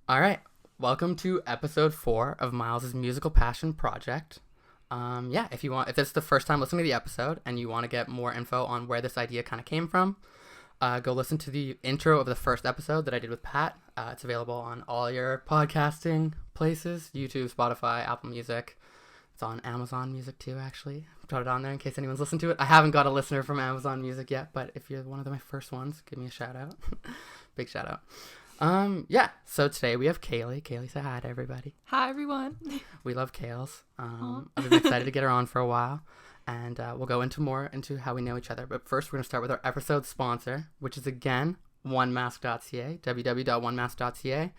All right, welcome to episode 4 of Miles's Musical Passion Project. If this is the first time listening to the episode and you want to get more info on where this idea kind of came from, go listen to the intro of the first episode that I did with Pat. It's available on all your podcasting places, YouTube, Spotify, Apple Music. It's on Amazon Music too, actually. Put it on there in case anyone's listened to it. I haven't got a listener from Amazon Music yet, but if you're one of my first ones, give me a shout out. Big shout out. So today we have Kailey. Kailey, say hi to everybody. Hi, everyone. We love Kales. I've been excited to get her on for a while, and we'll go into how we know each other. But first, we're going to start with our episode sponsor, which is, again, onemask.ca, www.onemask.ca.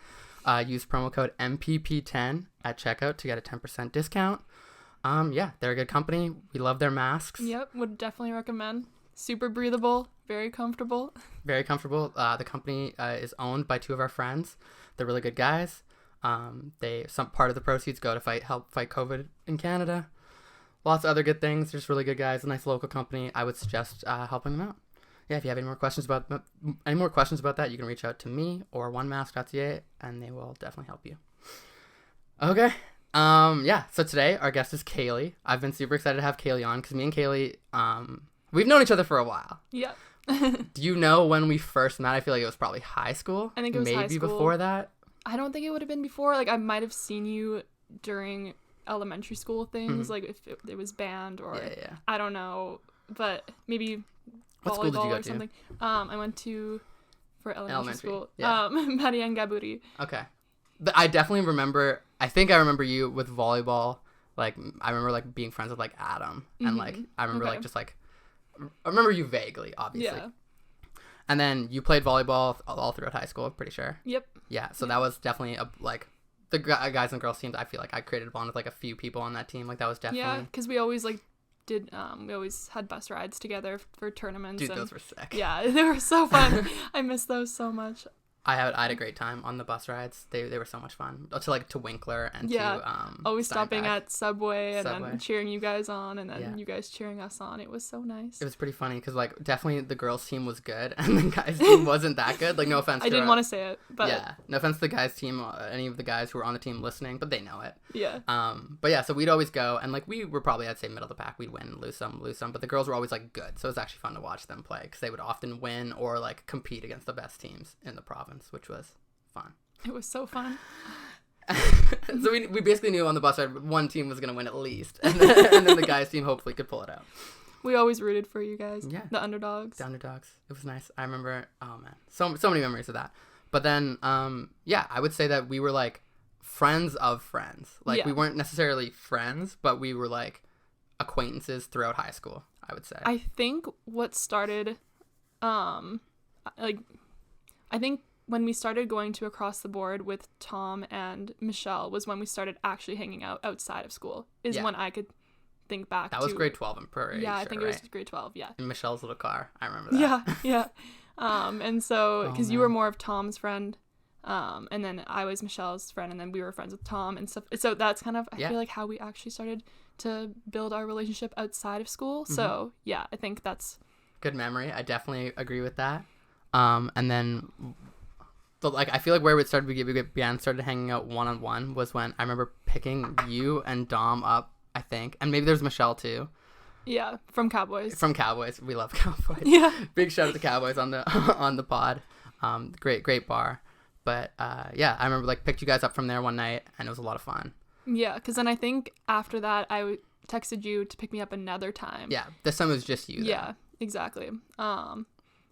Use promo code MPP10 at checkout to get a 10% discount. They're a good company. We love their masks. Yep, would definitely recommend. Super breathable, very comfortable. Very comfortable. The company is owned by two of our friends. They're really good guys. Some part of the proceeds go to help fight COVID in Canada. Lots of other good things. They're just really good guys. A nice local company. I would suggest helping them out. Yeah, if you have any more questions about that, you can reach out to me or onemask.ca, and they will definitely help you. Okay. So today our guest is Kailey. I've been super excited to have Kailey on because me and Kailey, we've known each other for a while. Yeah. Do you know when we first met? I feel like it was probably high school. I think it was maybe high school. Before that. I don't think it would have been before. Like, I might have seen you during elementary school things, like if it was band or I don't know, but maybe what school did you go or something. To? I went for elementary school. Yeah. Marian Gaburi. Okay. I definitely remember. I think I remember you with volleyball. Like, I remember like being friends with like Adam, and like I remember I remember you vaguely, obviously. Yeah. And then you played volleyball all throughout high school, I'm pretty sure. Yep. Yeah, so that was definitely the guys and girls teams. I feel like I created a bond with like a few people on that team. Like, that was definitely. Yeah, because we always we always had bus rides together for tournaments. Dude, those were sick. Yeah, they were so fun. I miss those so much. I had a great time on the bus rides. They were so much fun. To Winkler and to always Steinbach. stopping at Subway and then cheering you guys on, and then you guys cheering us on. It was so nice. It was pretty funny because like definitely the girls team was good and the guys team wasn't that good. Like, no offense. I didn't want to say it, but yeah, no offense to the guys team, any of the guys who were on the team listening, but they know it. Yeah. So we'd always go, and like we were probably, I'd say, middle of the pack. We'd win, lose some, but the girls were always like good. So it was actually fun to watch them play because they would often win or like compete against the best teams in the province, which was fun. It was so fun. So we basically knew on the bus ride one team was going to win at least, and then the guys team hopefully could pull it out. We always rooted for you guys. Yeah. The underdogs. It was nice. I remember, oh man, so many memories of that. But then I would say that we were like friends of friends. Like, we weren't necessarily friends, but we were like acquaintances throughout high school, I would say. I think what started I think when we started going to Across the Board with Tom and Michelle was when we started actually hanging out outside of school, when I could think back that was grade 12, I'm pretty sure, I think it was grade 12, yeah. In Michelle's little car, I remember that. Yeah. And so, because you were more of Tom's friend, and then I was Michelle's friend, and then we were friends with Tom and stuff. So that's kind of, I feel like, how we actually started to build our relationship outside of school. So, yeah, I think that's... Good memory. I definitely agree with that. And then... But like, I feel like where we started hanging out one-on-one was when I remember picking you and Dom up, I think, and maybe there's Michelle too. Yeah, from Cowboys. We love Cowboys. Yeah. Big shout out to Cowboys on the pod. Great bar. But I remember like picked you guys up from there one night, and it was a lot of fun. Yeah, because then I think after that I texted you to pick me up another time. Yeah, this time it was just you. Yeah, exactly.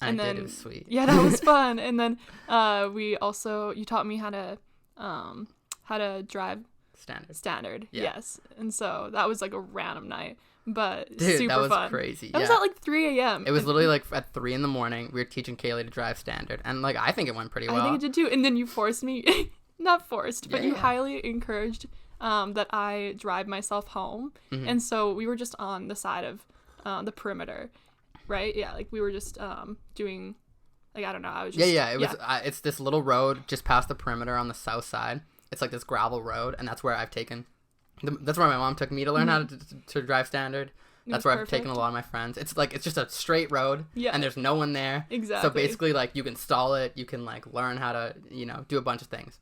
And then it was sweet. Yeah, that was fun. And then you taught me how to drive standard. Yeah. Yes. And so that was like a random night, but dude, super that was fun. Crazy. That was at like 3 a.m. It was literally like at 3 a.m. We were teaching Kailey to drive standard, and like I think it went pretty well. I think it did too. And then you forced me, not forced, but you highly encouraged that I drive myself home. Mm-hmm. And so we were just on the side of the perimeter. Right? Yeah, like we were just doing, like, I don't know, I was just... Yeah, it was, it's this little road just past the perimeter on the south side. It's like this gravel road, and that's where that's where my mom took me to learn how to drive standard. That's where I've taken a lot of my friends. It's just a straight road, and there's no one there. Exactly. So basically, like, you can stall it, you can, like, learn how to, do a bunch of things.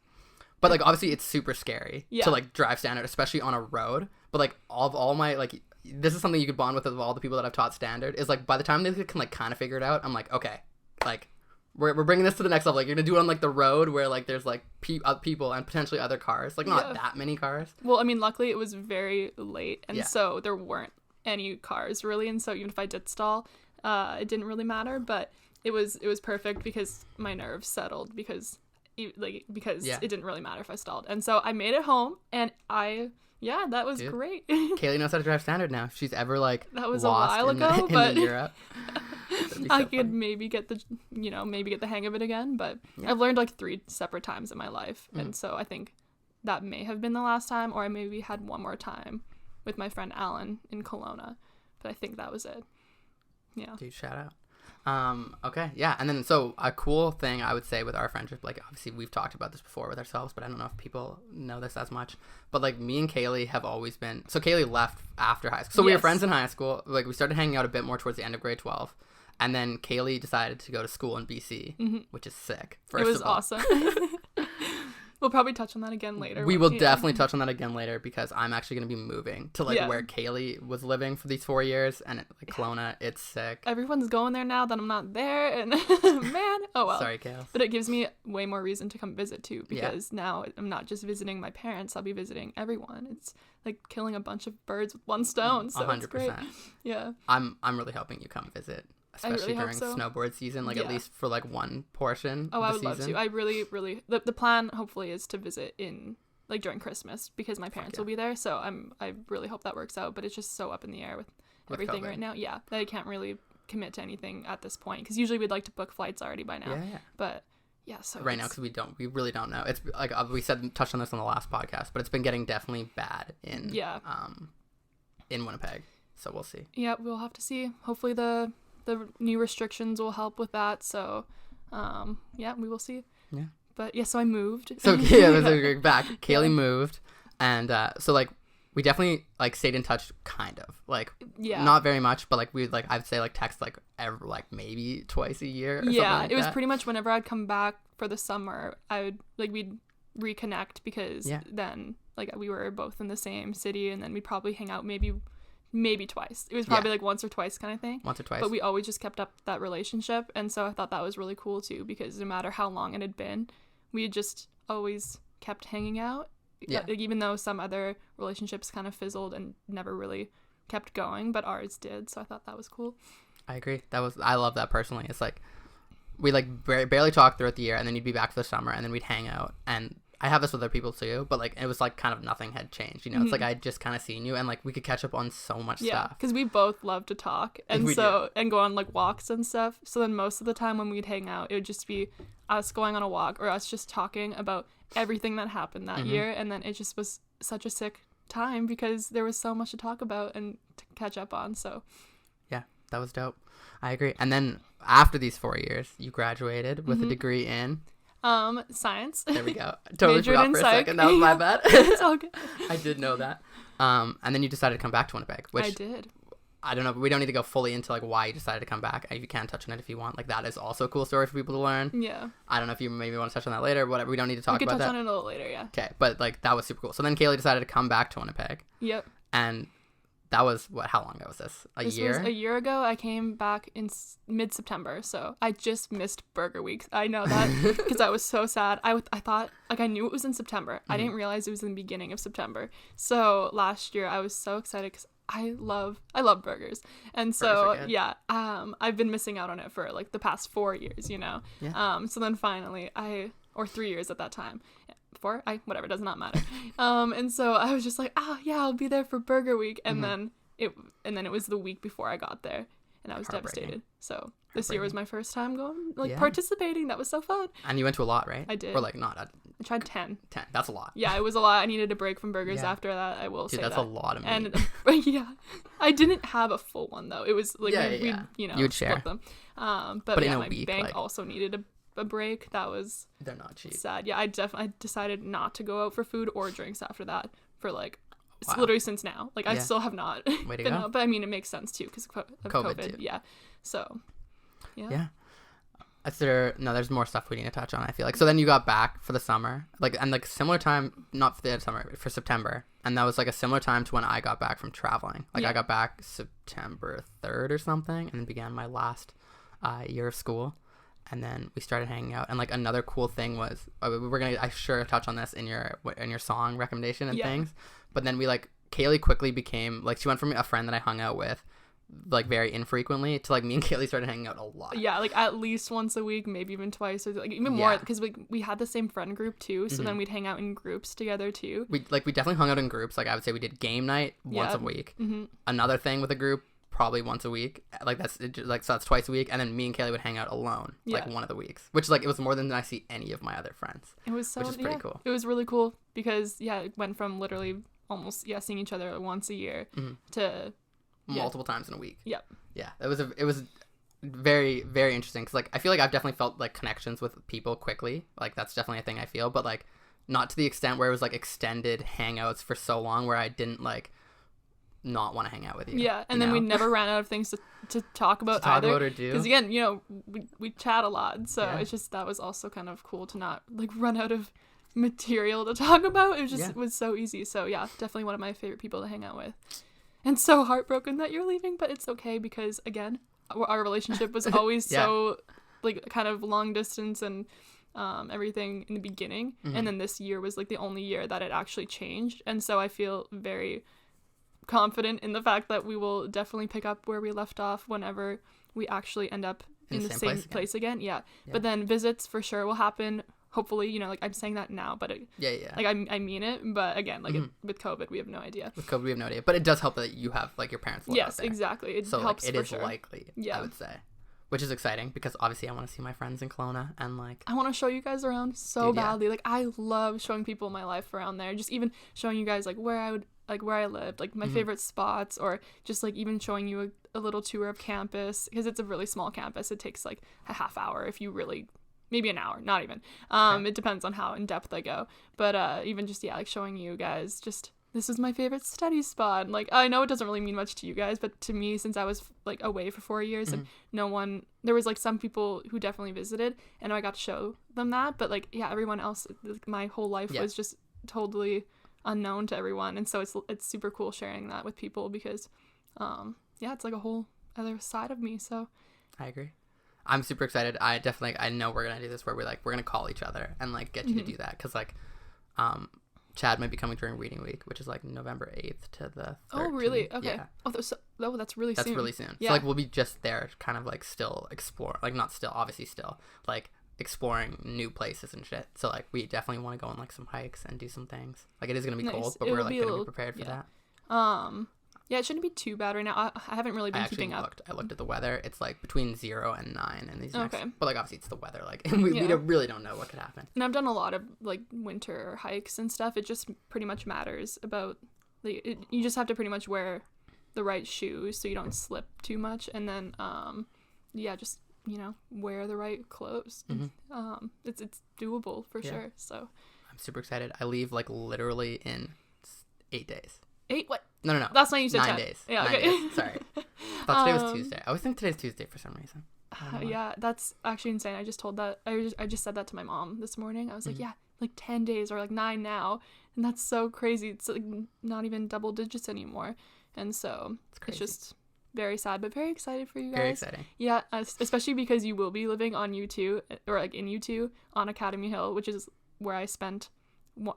But like obviously it's super scary Yeah. to like drive standard, especially on a road. But like all my like this is something you could bond with all the people that I've taught standard is like by the time they can like kind of figure it out, I'm like, okay, like we're bringing this to the next level. Like you're gonna do it on like the road where like there's like people and potentially other cars, like not that many cars. Well, I mean, luckily it was very late, and Yeah. so there weren't any cars really, and so even if I did stall, it didn't really matter. But it was perfect because my nerves settled because it didn't really matter if I stalled, and so I made it home, and that was great. Kaylee knows how to drive standard now. If she's ever like that was lost a while ago, but Europe, I could maybe get the hang of it again. But I've learned like 3 separate times in my life, and so I think that may have been the last time, or I maybe had one more time with my friend Alan in Kelowna, but I think that was it. Yeah. Dude, shout out. Okay, yeah, and then so a cool thing I would say with our friendship, like obviously we've talked about this before with ourselves, but I don't know if people know this as much, but like me and Kailey have always been, so Kailey left after high school, so we were friends in high school, like we started hanging out a bit more towards the end of grade 12, and then Kailey decided to go to school in BC, which is sick. It was awesome. We'll probably touch on that again later. We will definitely touch on that again later because I'm actually going to be moving to like where Kailey was living for these 4 years, and like Kelowna, it's sick. Everyone's going there now that I'm not there, and man, oh well. Sorry, Kale. But it gives me way more reason to come visit too, because now I'm not just visiting my parents, I'll be visiting everyone. It's like killing a bunch of birds with one stone, so 100%. It's great. Yeah. I'm really hoping you come visit. Especially during snowboard season, like at least for like one portion. Oh, I would love to. I really, the plan hopefully is to visit in like during Christmas because my parents will be there. So I really hope that works out. But it's just so up in the air with everything COVID right now. Yeah, that I can't really commit to anything at this point because usually we'd like to book flights already by now. Yeah. But yeah, so right now because we really don't know. It's like we touched on this on the last podcast, but it's been getting definitely bad in Winnipeg. So we'll see. Yeah, we'll have to see. Hopefully the new restrictions will help with that, so we will see. Yeah, but so I moved. So back Kailey moved, and so like we definitely like stayed in touch, kind of like not very much, but like we'd like I'd say like text like ever like maybe twice a year or something like it was pretty much whenever I'd come back for the summer I would like we'd reconnect because then like we were both in the same city, and then we'd probably hang out maybe twice. It was probably like once or twice kind of thing. Once or twice. But we always just kept up that relationship. And so I thought that was really cool too, because no matter how long it had been, we had just always kept hanging out. Yeah. Like, even though some other relationships kind of fizzled and never really kept going, but ours did. So I thought that was cool. I agree. I love that personally. It's like we like barely talked throughout the year, and then you'd be back for the summer, and then we'd hang out. And I have this with other people too, but like it was like kind of nothing had changed, you know. It's like I'd just kind of seen you, and like we could catch up on so much stuff. Yeah, because we both love to talk, and and go on like walks and stuff. So then most of the time when we'd hang out, it would just be us going on a walk or us just talking about everything that happened that year, and then it just was such a sick time because there was so much to talk about and to catch up on. So yeah, that was dope. I agree. And then after these 4 years, you graduated with a degree in science. There we go. Totally forgot for a second. That was my bad. It's all good. I did know that. And then you decided to come back to Winnipeg, which I did. I don't know, but we don't need to go fully into like why you decided to come back. You can touch on it if you want. Like that is also a cool story for people to learn. Yeah. I don't know if you maybe want to touch on that later. Whatever. We don't need to talk about that. We can touch on it a little later. Yeah. Okay, but like that was super cool. So then Kailey decided to come back to Winnipeg. Yep. And that was how long ago was this? This was a year ago. I came back in mid-September, so I just missed Burger Week. I know that because I was so sad. I thought, like, I knew it was in September. I didn't realize it was in the beginning of September. So last year I was so excited because I love burgers. And so, I've been missing out on it for like the past 4 years, you know? Yeah. So then finally or 3 years at that time. Whatever, does not matter. And so I was just like, I'll be there for Burger Week. And then it was the week before I got there, and I was devastated. So this year was my first time going, participating. That was so fun. And you went to a lot, right? I did. Or like not. I tried 10. 10. That's a lot. Yeah, it was a lot. I needed a break from burgers after that. I will say that's that. a lot of meat. And I didn't have a full one though. It was like we'd you'd share them. But in a my week, bank also needed a break. That was they're not cheap. Sad. Yeah, I decided not to go out for food or drinks after that for like literally since now. Like I still have not been out, but I mean it makes sense too because of COVID. Too. Yeah. So yeah. There's more stuff we need to touch on, I feel like. So then you got back for the summer, like, and like similar time, not for the summer, but for September. And that was like a similar time to when I got back from traveling. Like I got back September 3rd or something, and then began my last year of school. And then we started hanging out. And like another cool thing was, I sure touch on this in your song recommendation and things. But then Kailey quickly became, like, she went from a friend that I hung out with, like, very infrequently to, like, me and Kailey started hanging out a lot. Yeah, like, at least once a week, maybe even twice, or, like, even more, because we had the same friend group, too, so then we'd hang out in groups together, too. We definitely hung out in groups. Like, I would say we did game night once a week. Another thing with a group, probably once a week. Like, so that's twice a week, and then me and Kailey would hang out alone, like, one of the weeks. Which, like, it was more than I see any of my other friends. It was which is pretty cool. It was really cool, because, it went from literally almost seeing each other once a year to multiple times in a week. Yep. Yeah, it was very, very interesting, because like I feel like I've definitely felt like connections with people quickly. Like that's definitely a thing I feel, but like not to the extent where it was like extended hangouts for so long where I didn't like not want to hang out with you. Yeah, and then we never ran out of things to talk about either. Or do. Because again, we chat a lot, so it's just that was also kind of cool to not like run out of material to talk about. It was just it was so easy. So yeah, definitely one of my favorite people to hang out with. And so heartbroken that you're leaving, but it's okay because again, our relationship was always so like kind of long distance and everything in the beginning, and then this year was like the only year that it actually changed, and so I feel very confident in the fact that we will definitely pick up where we left off whenever we actually end up in the same place again. Yeah. But then visits for sure will happen. Hopefully, like I'm saying that now, but like I mean it. But again, like with COVID, we have no idea. With COVID, we have no idea. But it does help that you have like your parents live out there. Exactly. It so helps like, it for is sure. likely. I would say, which is exciting because obviously I want to see my friends in Kelowna and like I want to show you guys around so badly. Like I love showing people my life around there. Just even showing you guys like where I lived, like my favorite spots, or just like even showing you a little tour of campus because it's a really small campus. It takes like a half hour if you really. Maybe an hour, not even. It depends on how in depth I go. But even just, like showing you guys, just, this is my favorite study spot. And, like, I know it doesn't really mean much to you guys, but to me, since I was, like, away for 4 years and there was, like, some people who definitely visited, and I got to show them that. But, like, everyone else, like, my whole life was just totally unknown to everyone. And so it's super cool sharing that with people because, it's like a whole other side of me. So I agree. I'm super excited. I know we're gonna do this where we're gonna call each other and like get you to do that because like Chad might be coming during reading week, which is like November 8th to the 13th. Oh really? Okay. Yeah. That's really soon. That's really soon. Yeah. So like we'll be just there kind of like still explore, like not still obviously still like exploring new places and shit. So like we definitely want to go on like some hikes and do some things. Like it is gonna be cold, but we're like gonna be prepared for that. Yeah, it shouldn't be too bad right now. I haven't really been keeping up. I looked at the weather. It's like between 0 and 9 in these next. But like obviously it's the weather. Like we really don't know what could happen. And I've done a lot of like winter hikes and stuff. It just pretty much matters about you just have to pretty much wear the right shoes so you don't slip too much, and then just wear the right clothes. It's doable for sure. So I'm super excited. I leave like literally in 8 days. 8 what? No. That's not you said 9 10. days. Yeah, 9 okay. days. Sorry. I thought today was Tuesday. I always think today's Tuesday for some reason. Yeah, that's actually insane. I just said that to my mom this morning. I was like, like 10 days or like 9 now. And that's so crazy. It's like not even double digits anymore. And so it's just very sad, but very excited for you guys. Very exciting. Yeah, especially because you will be living on U2 or like in U2 on Academy Hill, which is where I spent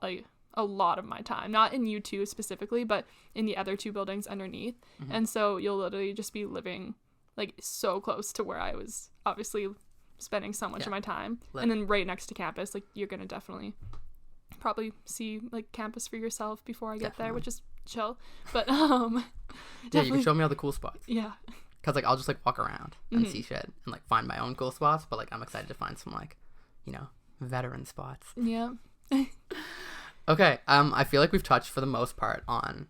like a lot of my time, not in U2 specifically, but in the other 2 buildings underneath. And so you'll literally just be living like so close to where I was obviously spending so much of my time. And then right next to campus, like you're gonna definitely probably see like campus for yourself before I get there, which is chill. But you can show me all the cool spots. Yeah, because like I'll just like walk around and see shit and like find my own cool spots, but like I'm excited to find some like veteran spots. Okay, I feel like we've touched for the most part on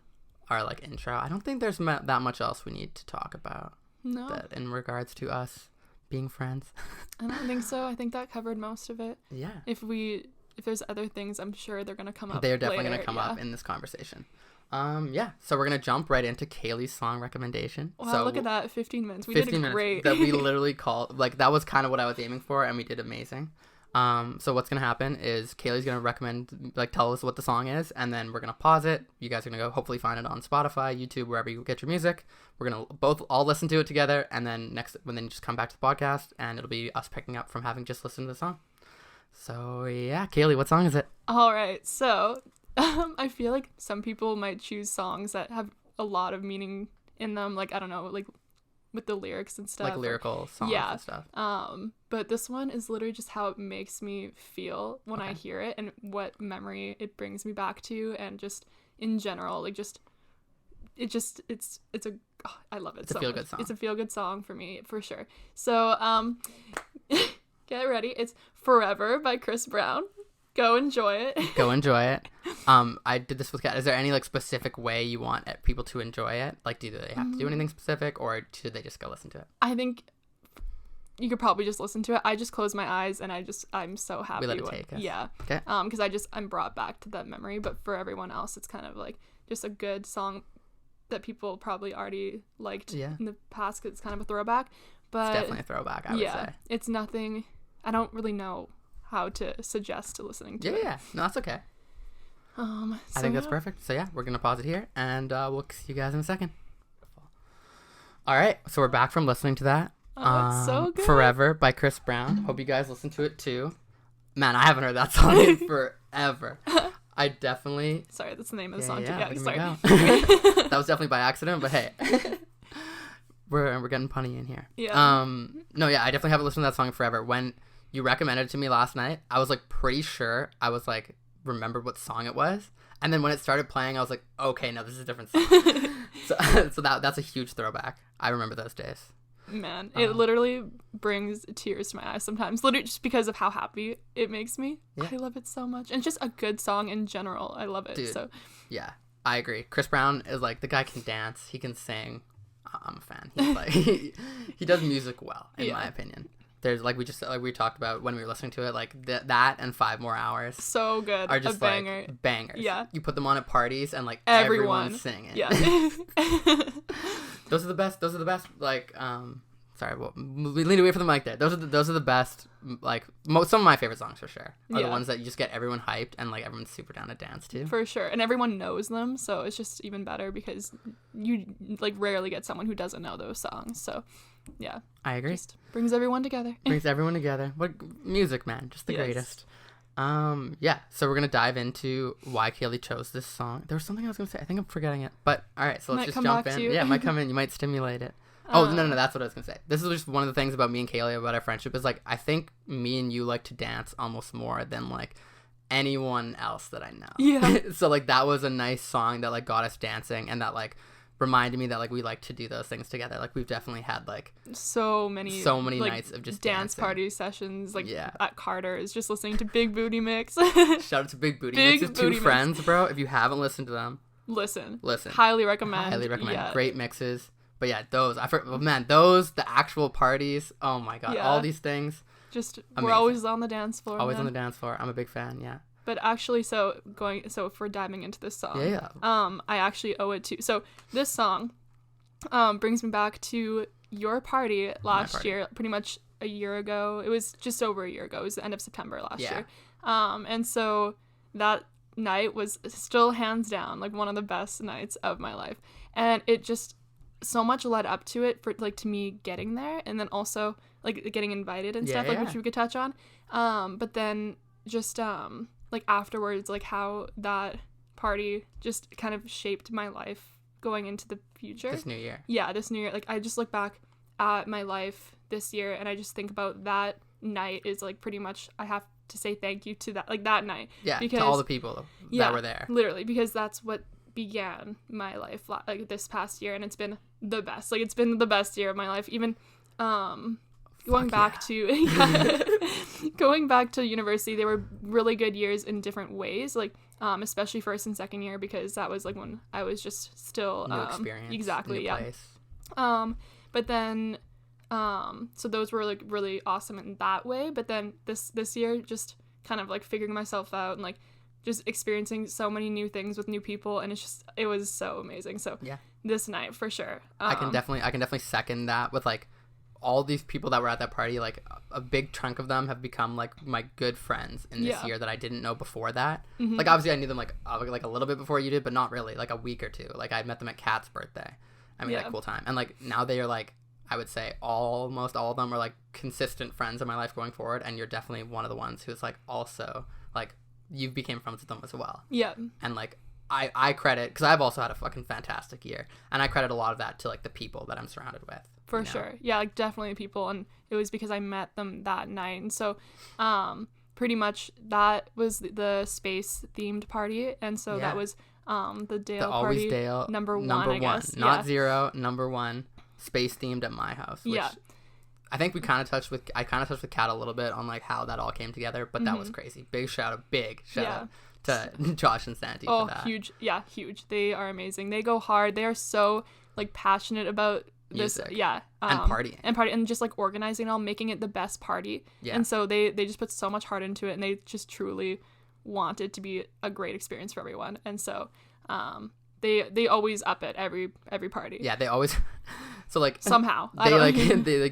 our like intro. I don't think there's that much else we need to talk about. No. That in regards to us being friends. I don't think so. I think that covered most of it. Yeah. If we if there's other things, I'm sure they're gonna come up. They're definitely later. gonna come up in this conversation. Yeah. So we're gonna jump right into Kailey's song recommendation. Wow, so look at that, 15 minutes. We 15 did great. minutes that we literally called, like, that was kind of what I was aiming for, and we did amazing. So what's gonna happen is Kailey's gonna recommend, like, tell us what the song is, and then we're gonna pause it. You guys are gonna go hopefully find it on Spotify, YouTube, wherever you get your music. We're gonna both all listen to it together, and then you just come back to the podcast, and it'll be us picking up from having just listened to the song. So yeah, Kailey, what song is it? All right, so I feel like some people might choose songs that have a lot of meaning in them, like, I don't know, like with the lyrics and stuff, like lyrical songs and stuff. But this one is literally just how it makes me feel when I hear it, and what memory it brings me back to, and just in general, like, it's I love it. It's a feel good song. It's a feel good song for me, for sure. So get ready. It's Forever by Chris Brown. Go enjoy it. Go enjoy it. I did this with Kat. Is there any, like, specific way you want people to enjoy it? Like, do they have to do anything specific, or should they just go listen to it? I think you could probably just listen to it. I just close my eyes and I'm so happy. We let it take us. Yeah. Okay. Because I'm brought back to that memory. But for everyone else, it's kind of like just a good song that people probably already liked in the past, because it's kind of a throwback. But it's definitely a throwback, I would say. It's nothing. I don't really know how to suggest listening to it. Yeah. No, that's okay. I think that's perfect. So yeah, we're gonna pause it here, and we'll see you guys in a second. All right, so we're back from listening to that. It's so good. Forever by Chris Brown. Hope you guys listen to it too. Man, I haven't heard that song in forever. I definitely. Sorry, that's the name of the song. Yeah, sorry. That was definitely by accident, but hey. We're getting punny in here. Yeah. No, yeah, I definitely haven't listened to that song forever. When you recommended it to me last night, I was, like, pretty sure I was, like, remembered what song it was, and then when it started playing, I was like, okay, no, this is a different song. so that's a huge throwback. I remember those days. Man, it literally brings tears to my eyes sometimes, literally just because of how happy it makes me. Yeah. I love it so much, and just a good song in general. I love it. Dude, so yeah, I agree. Chris Brown is, like, the guy can dance, he can sing. I'm a fan. He's like he does music well, in my opinion. There's, like, we talked about when we were listening to it, like, that and 5 More Hours. So good. Are just, a banger. Like, bangers. Yeah. You put them on at parties, and, like, everyone's singing. Yeah. Those are the best. Like, sorry, we leaned away from the mic there. Those are the best. Like, some of my favorite songs for sure are the ones that you just get everyone hyped, and, like, everyone's super down to dance to. For sure, and everyone knows them, so it's just even better because you, like, rarely get someone who doesn't know those songs. So, yeah, I agree. Just brings everyone together. What music, man? Just the greatest. Yeah. So we're gonna dive into why Kailey chose this song. There was something I was gonna say. I think I'm forgetting it. But all right, so let's just jump in. Yeah, it might come in. You might stimulate it. Oh, no, that's what I was going to say. This is just one of the things about me and Kailey, about our friendship, is, like, I think me and you like to dance almost more than, like, anyone else that I know. Yeah. So, like, that was a nice song that, like, got us dancing, and that, like, reminded me that, like, we like to do those things together. Like, we've definitely had, like, so many like, nights of just dance dancing. Party sessions, like, at Carter's, just listening to Big Booty Mix. Shout out to Big Booty Mix. It's 2 friends, bro. If you haven't listened to them, listen. Highly recommend. Yeah. Great mixes. But yeah, the actual parties, oh my god, all these things. Just, amazing. We're always on the dance floor. On the dance floor. I'm a big fan, yeah. But actually, so if we're diving into this song, I actually owe it to, so this song brings me back to your party last year, pretty much a year ago. It was just over a year ago. It was the end of September last year. And so that night was still hands down, like, one of the best nights of my life. And it just, so much led up to it for, like, to me getting there, and then also, like, getting invited and stuff, like, which we could touch on. But then just like, afterwards, like, how that party just kind of shaped my life going into the future. This new year. Yeah, this new year. Like, I just look back at my life this year, and I just think about that night is, like, pretty much, I have to say thank you to that, like, that night. Yeah, because, to all the people that were there. Literally, because that's what began my life, like, this past year, and it's been the best. Like, it's been the best year of my life. Even going back to university, they were really good years in different ways, like, especially first and second year, because that was, like, when I was just still new experience, exactly, new place. But then so those were, like, really awesome in that way. But then this year just kind of like figuring myself out and like just experiencing so many new things with new people, and it was so amazing. So yeah, this night for sure. I can definitely second that with like all these people that were at that party. Like a big chunk of them have become like my good friends in this year that I didn't know before that. Like obviously I knew them like a little bit before you did, but not really, like a week or two. Like I met them at Kat's birthday. I mean, like cool time. And like now they are like, I would say almost all of them are like consistent friends in my life going forward, and you're definitely one of the ones who's like also like you became friends with them as well. Yeah. And like I credit, because I've also had a fucking fantastic year, and I credit a lot of that to like the people that I'm surrounded with. For sure. Yeah, like definitely people, and it was because I met them that night. And so pretty much that was the space themed party, and so that was the Dale party, Dale number one, I guess. Not zero, number one, space themed at my house, which I think I kind of touched with Kat a little bit on like how that all came together, but that was crazy. Big shout out to Josh and Sandy for that. Huge. They are amazing. They go hard. They are so like passionate about this, music. And partying and just like organizing it all, making it the best party. And so they just put so much heart into it, and they just truly want it to be a great experience for everyone. And so they always up it every party. They always so like somehow they like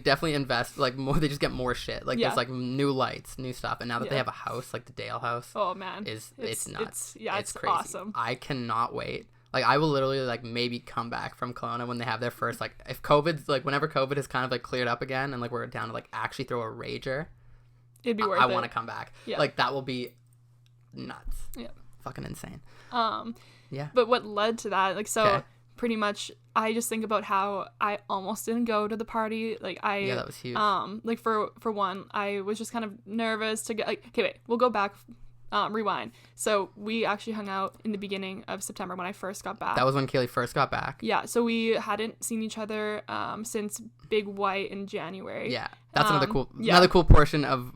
definitely invest like more. They just get more shit, like there's like new lights, new stuff, and now that they have a house, like the Dale house, oh man, it's nuts. It's crazy. Awesome. I cannot wait. Like I will literally like maybe come back from Kelowna when they have their first, like if COVID's like whenever COVID has kind of like cleared up again and like we're down to like actually throw a rager, it'd be worth it. I want to come back. Like that will be nuts. Fucking insane. But what led to that, like, so pretty much I just think about how I almost didn't go to the party. Like that was huge. Like for one, I was just kind of nervous to get like, okay, wait, we'll go back. Rewind. So we actually hung out in the beginning of September when I first got back. That was when Kailey first got back. Yeah, so we hadn't seen each other since Big White in January. Yeah, that's another cool portion of,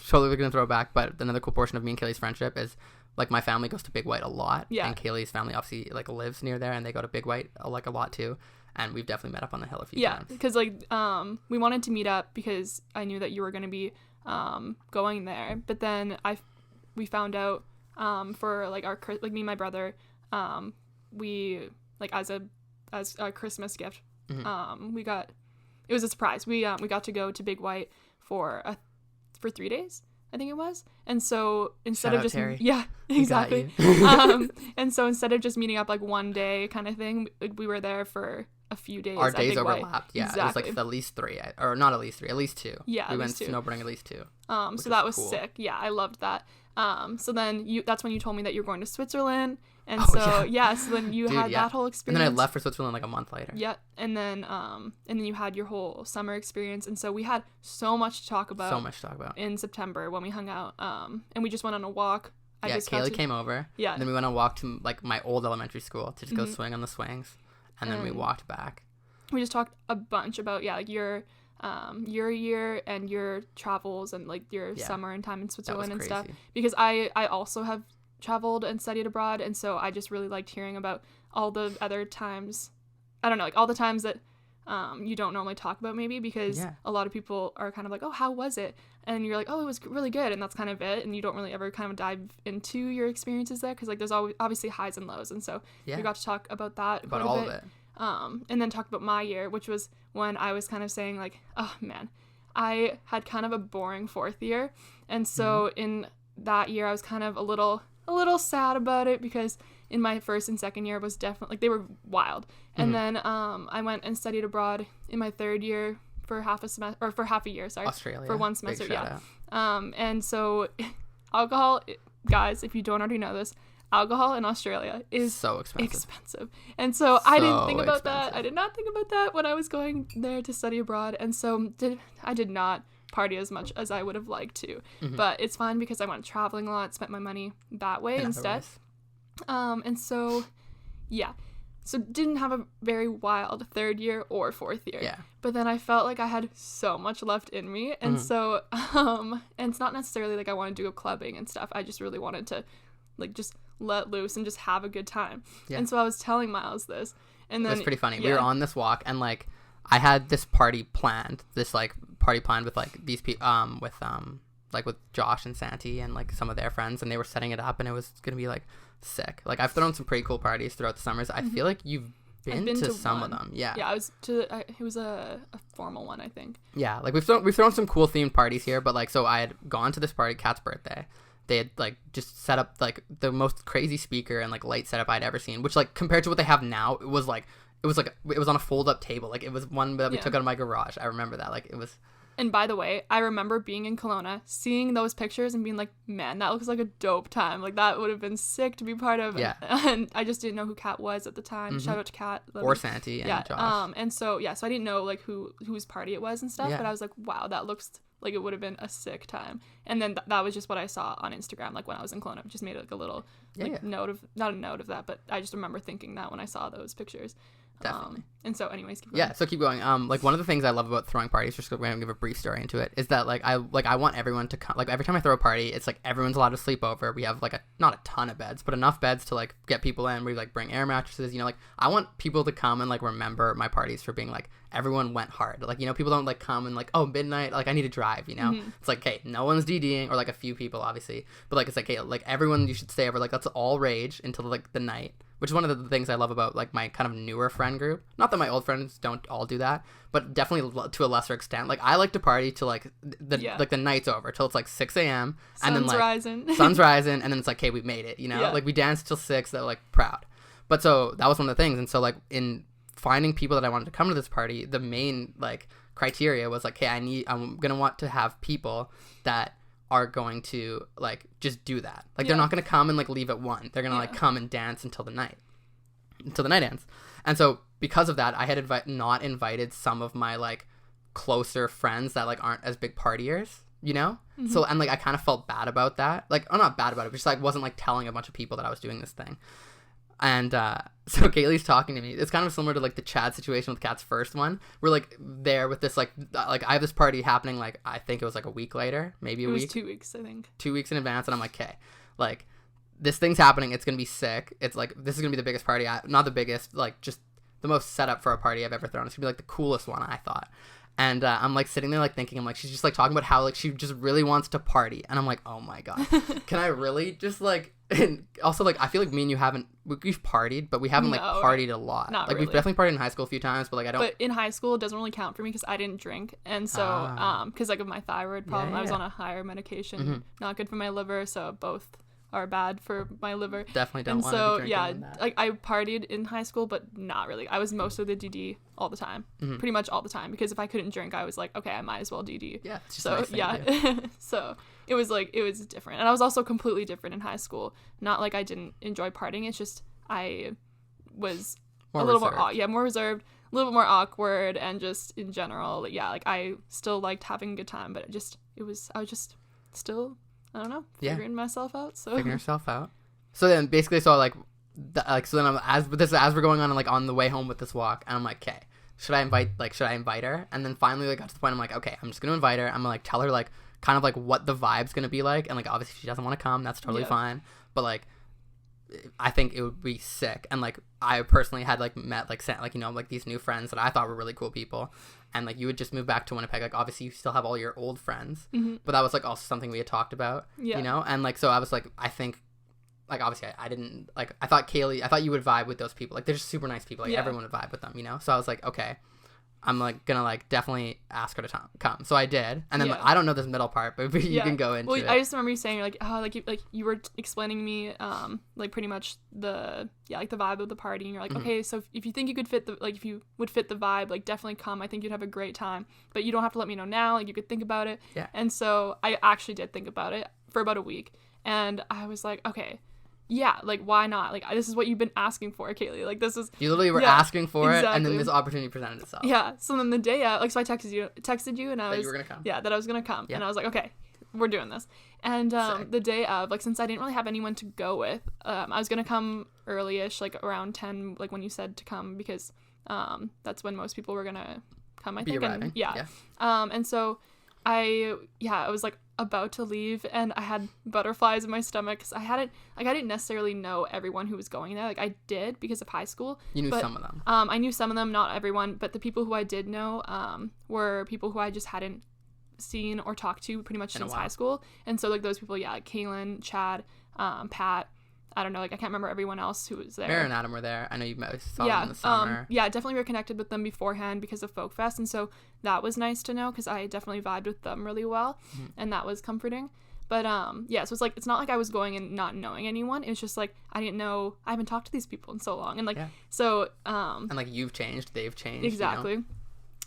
totally we're gonna throw it back, but another cool portion of me and Kailey's friendship is like my family goes to Big White a lot, and Kailey's family obviously like lives near there, and they go to Big White like a lot too, and we've definitely met up on the hill a few times. Because like we wanted to meet up because I knew that you were gonna be going there, but then we found out for like me and my brother, we like as a Christmas gift, it was a surprise. We got to go to Big White for 3 days, I think it was. And so instead of just Terry. Exactly. And so instead of just meeting up like one day kind of thing, we were there for a few days. Our days overlapped. White. Yeah, exactly. It was like at least 3, or not at least 3, at least 2. Yeah, we went snowboarding at least 2. So that was cool. Sick. Yeah, I loved that. So then that's when you told me that you were going to Switzerland, and so then you had that whole experience. And then I left for Switzerland like a month later. Yeah, and then you had your whole summer experience, and so we had so much to talk about. In September when we hung out, and we just went on a walk. Kailey came over. Yeah. And then we went on a walk to like my old elementary school to just go swing on the swings, and then we walked back. We just talked a bunch about like your year and your travels and like your summer and time in Switzerland and stuff, because I also have traveled and studied abroad, and so I just really liked hearing about all the other times, I don't know, like all the times that you don't normally talk about, maybe because a lot of people are kind of like, oh, how was it? And you're like, oh, it was really good, and that's kind of it, and you don't really ever kind of dive into your experiences there, because like there's always obviously highs and lows, and so we got to talk about that about all of it. And then talk about my year, which was when I was kind of saying like, oh man, I had kind of a boring 4th year, and so in that year I was kind of a little sad about it, because in my 1st and 2nd year was definitely like they were wild, and then I went and studied abroad in my 3rd year for half a year, Australia, for 1 semester, and so alcohol, guys, if you don't already know this, alcohol in Australia is so expensive. And so I didn't think about that. I did not think about that when I was going there to study abroad. And so I did not party as much as I would have liked to. But it's fine because I went traveling a lot, spent my money that way instead. And so, so didn't have a very wild 3rd year or 4th year. Yeah. But then I felt like I had so much left in me. And so, and it's not necessarily like I wanted to go clubbing and stuff. I just really wanted to like just let loose and just have a good time. And so I was telling Miles this, and then it was pretty funny. We were on this walk, and like I had this party planned with like these people with like with Josh and Santi and like some of their friends, and they were setting it up, and it was gonna be like sick. Like I've thrown some pretty cool parties throughout the summers. I feel like you've been to some one. of them. Yeah. Yeah, I was to. It was a formal one, I think. Yeah, like we've thrown some cool themed parties here, but like so I had gone to this party, Kat's birthday. They had like just set up like the most crazy speaker and like light setup I'd ever seen, which like compared to what they have now, it was on a fold up table. Like it was one that we took out of my garage. I remember that. Like it was. And by the way, I remember being in Kelowna, seeing those pictures and being like, man, that looks like a dope time. Like that would have been sick to be part of. Yeah. And I just didn't know who Kat was at the time. Shout out to Kat. Or Santi and Josh. And so so I didn't know like whose party it was and stuff, but I was like, wow, that looks like it would have been a sick time. And then that was just what I saw on Instagram, like when I was in Kelowna. Just made like a little note of, not a note of that, but I just remember thinking that when I saw those pictures. Definitely. And so anyways, keep going. Yeah, so keep going. Like one of the things I love about throwing parties, just going to give a brief story into it, is that I want everyone to come. Like every time I throw a party, it's like everyone's allowed to sleep over. We have like not a ton of beds, but enough beds to like get people in. We like bring air mattresses, like I want people to come and like remember my parties for being like everyone went hard. Like, people don't like come and like, oh, midnight, like I need to drive, It's like, hey, no one's DDing, or like a few people obviously, but like it's like, hey, like everyone, you should stay over, like let's all rage until like the night. Which is one of the things I love about like my kind of newer friend group. Not that my old friends don't all do that, but definitely to a lesser extent. Like I like to party till like the night's over, till it's like 6 a.m. and then like sun's rising, and then it's like, hey, we made it, Like we danced till 6, that like proud. But so that was one of the things, and so like in finding people that I wanted to come to this party, the main like criteria was like, hey, I'm gonna want to have people that are going to like just do that. Like they're not going to come and like leave at 1. They're going to like come and dance until the night ends. And so because of that, I had not invited some of my like closer friends that like aren't as big partiers, So, and like I kind of felt bad about that. Like, I'm not bad about it, but just like wasn't like telling a bunch of people that I was doing this thing. And so Kailey's talking to me. It's kind of similar to like the Chad situation with Kat's first one. We're like there with this like I have this party happening, like I think it was like a week later, maybe a week. It was 2 weeks, I think. 2 weeks in advance, and I'm like, okay, like this thing's happening. It's gonna be sick. It's like this is gonna be the biggest party. Not the biggest, like just the most set up for a party I've ever thrown. It's gonna be like the coolest one, I thought. And I'm like sitting there like thinking, I'm like, she's just like talking about how like she just really wants to party, and I'm like, oh my god, can I really just like. And also, like, I feel like me and you we've partied, but we haven't, like, partied a lot. Not like, really. We've definitely partied in high school a few times, but, like, I don't... But in high school, it doesn't really count for me because I didn't drink. And so, because, like, of my thyroid problem, I was on a higher medication, not good for my liver, so both are bad for my liver. Definitely don't want to be drinking that. Like, I partied in high school, but not really. I was mostly the DD all the time. Pretty much all the time, because if I couldn't drink, I was like, okay, I might as well DD. Yeah, it's just so, a nice thing to do. So... It was different. And I was also completely different in high school. Not like I didn't enjoy partying. It's just I was more reserved, a little bit more awkward, and just in general, like I still liked having a good time, but I was just still, I don't know, figuring myself out. So figuring yourself out. So then basically, so like then as we're going on and like on the way home with this walk, and I'm like, okay, should I invite her? And then finally like got to the point I'm like, okay, I'm just gonna invite her. I'm gonna like tell her like kind of like what the vibe's gonna be like, and like obviously if she doesn't want to come, that's totally fine, but like I think it would be sick. And like I personally had like met like like these new friends that I thought were really cool people, and like you would just move back to Winnipeg, like obviously you still have all your old friends, but that was like also something we had talked about, and like so I was like, I think like obviously I didn't like, I thought you would vibe with those people, like they're just super nice people, like everyone would vibe with them, so I was like, okay, I'm like gonna like definitely ask her to come. So I did, and then like, I don't know this middle part, but you can go into it. I just remember you saying like, oh, like you were explaining to me like pretty much the vibe of the party, and you're like, okay, so if you think you could fit if you would fit the vibe, like definitely come. I think you'd have a great time, but you don't have to let me know now. Like you could think about it. Yeah. And so I actually did think about it for about a week, and I was like, okay. Yeah, like, why not? Like, this is what you've been asking for, Kailey. Like, this is... You literally were asking for it, and then this opportunity presented itself. Yeah, so then the day out, like, so I texted you, and I was... That you were gonna come. Yeah, that I was gonna come. Yeah. And I was like, okay, we're doing this. And the day of, like, since I didn't really have anyone to go with, I was gonna come early-ish, like, around 10, like, when you said to come, because that's when most people were gonna come, I think. Be arriving. And, yeah. And so... I was like about to leave, and I had butterflies in my stomach because I didn't necessarily know everyone who was going there. Like I did because of high school. You knew some of them. I knew some of them, not everyone, but the people who I did know were people who I just hadn't seen or talked to pretty much In a since while. high school. And so like those people, yeah, like Kaylin, Chad, Pat, I don't know, like I can't remember everyone else who was there. Mary and Adam were there. I know you saw them in the summer. Yeah, definitely reconnected with them beforehand because of Folk Fest, and so that was nice to know because I definitely vibed with them really well, and that was comforting. But yeah, so it's like it's not like I was going and not knowing anyone. It's just like I didn't know, I haven't talked to these people in so long, and like so and like you've changed, they've changed. Exactly. You know?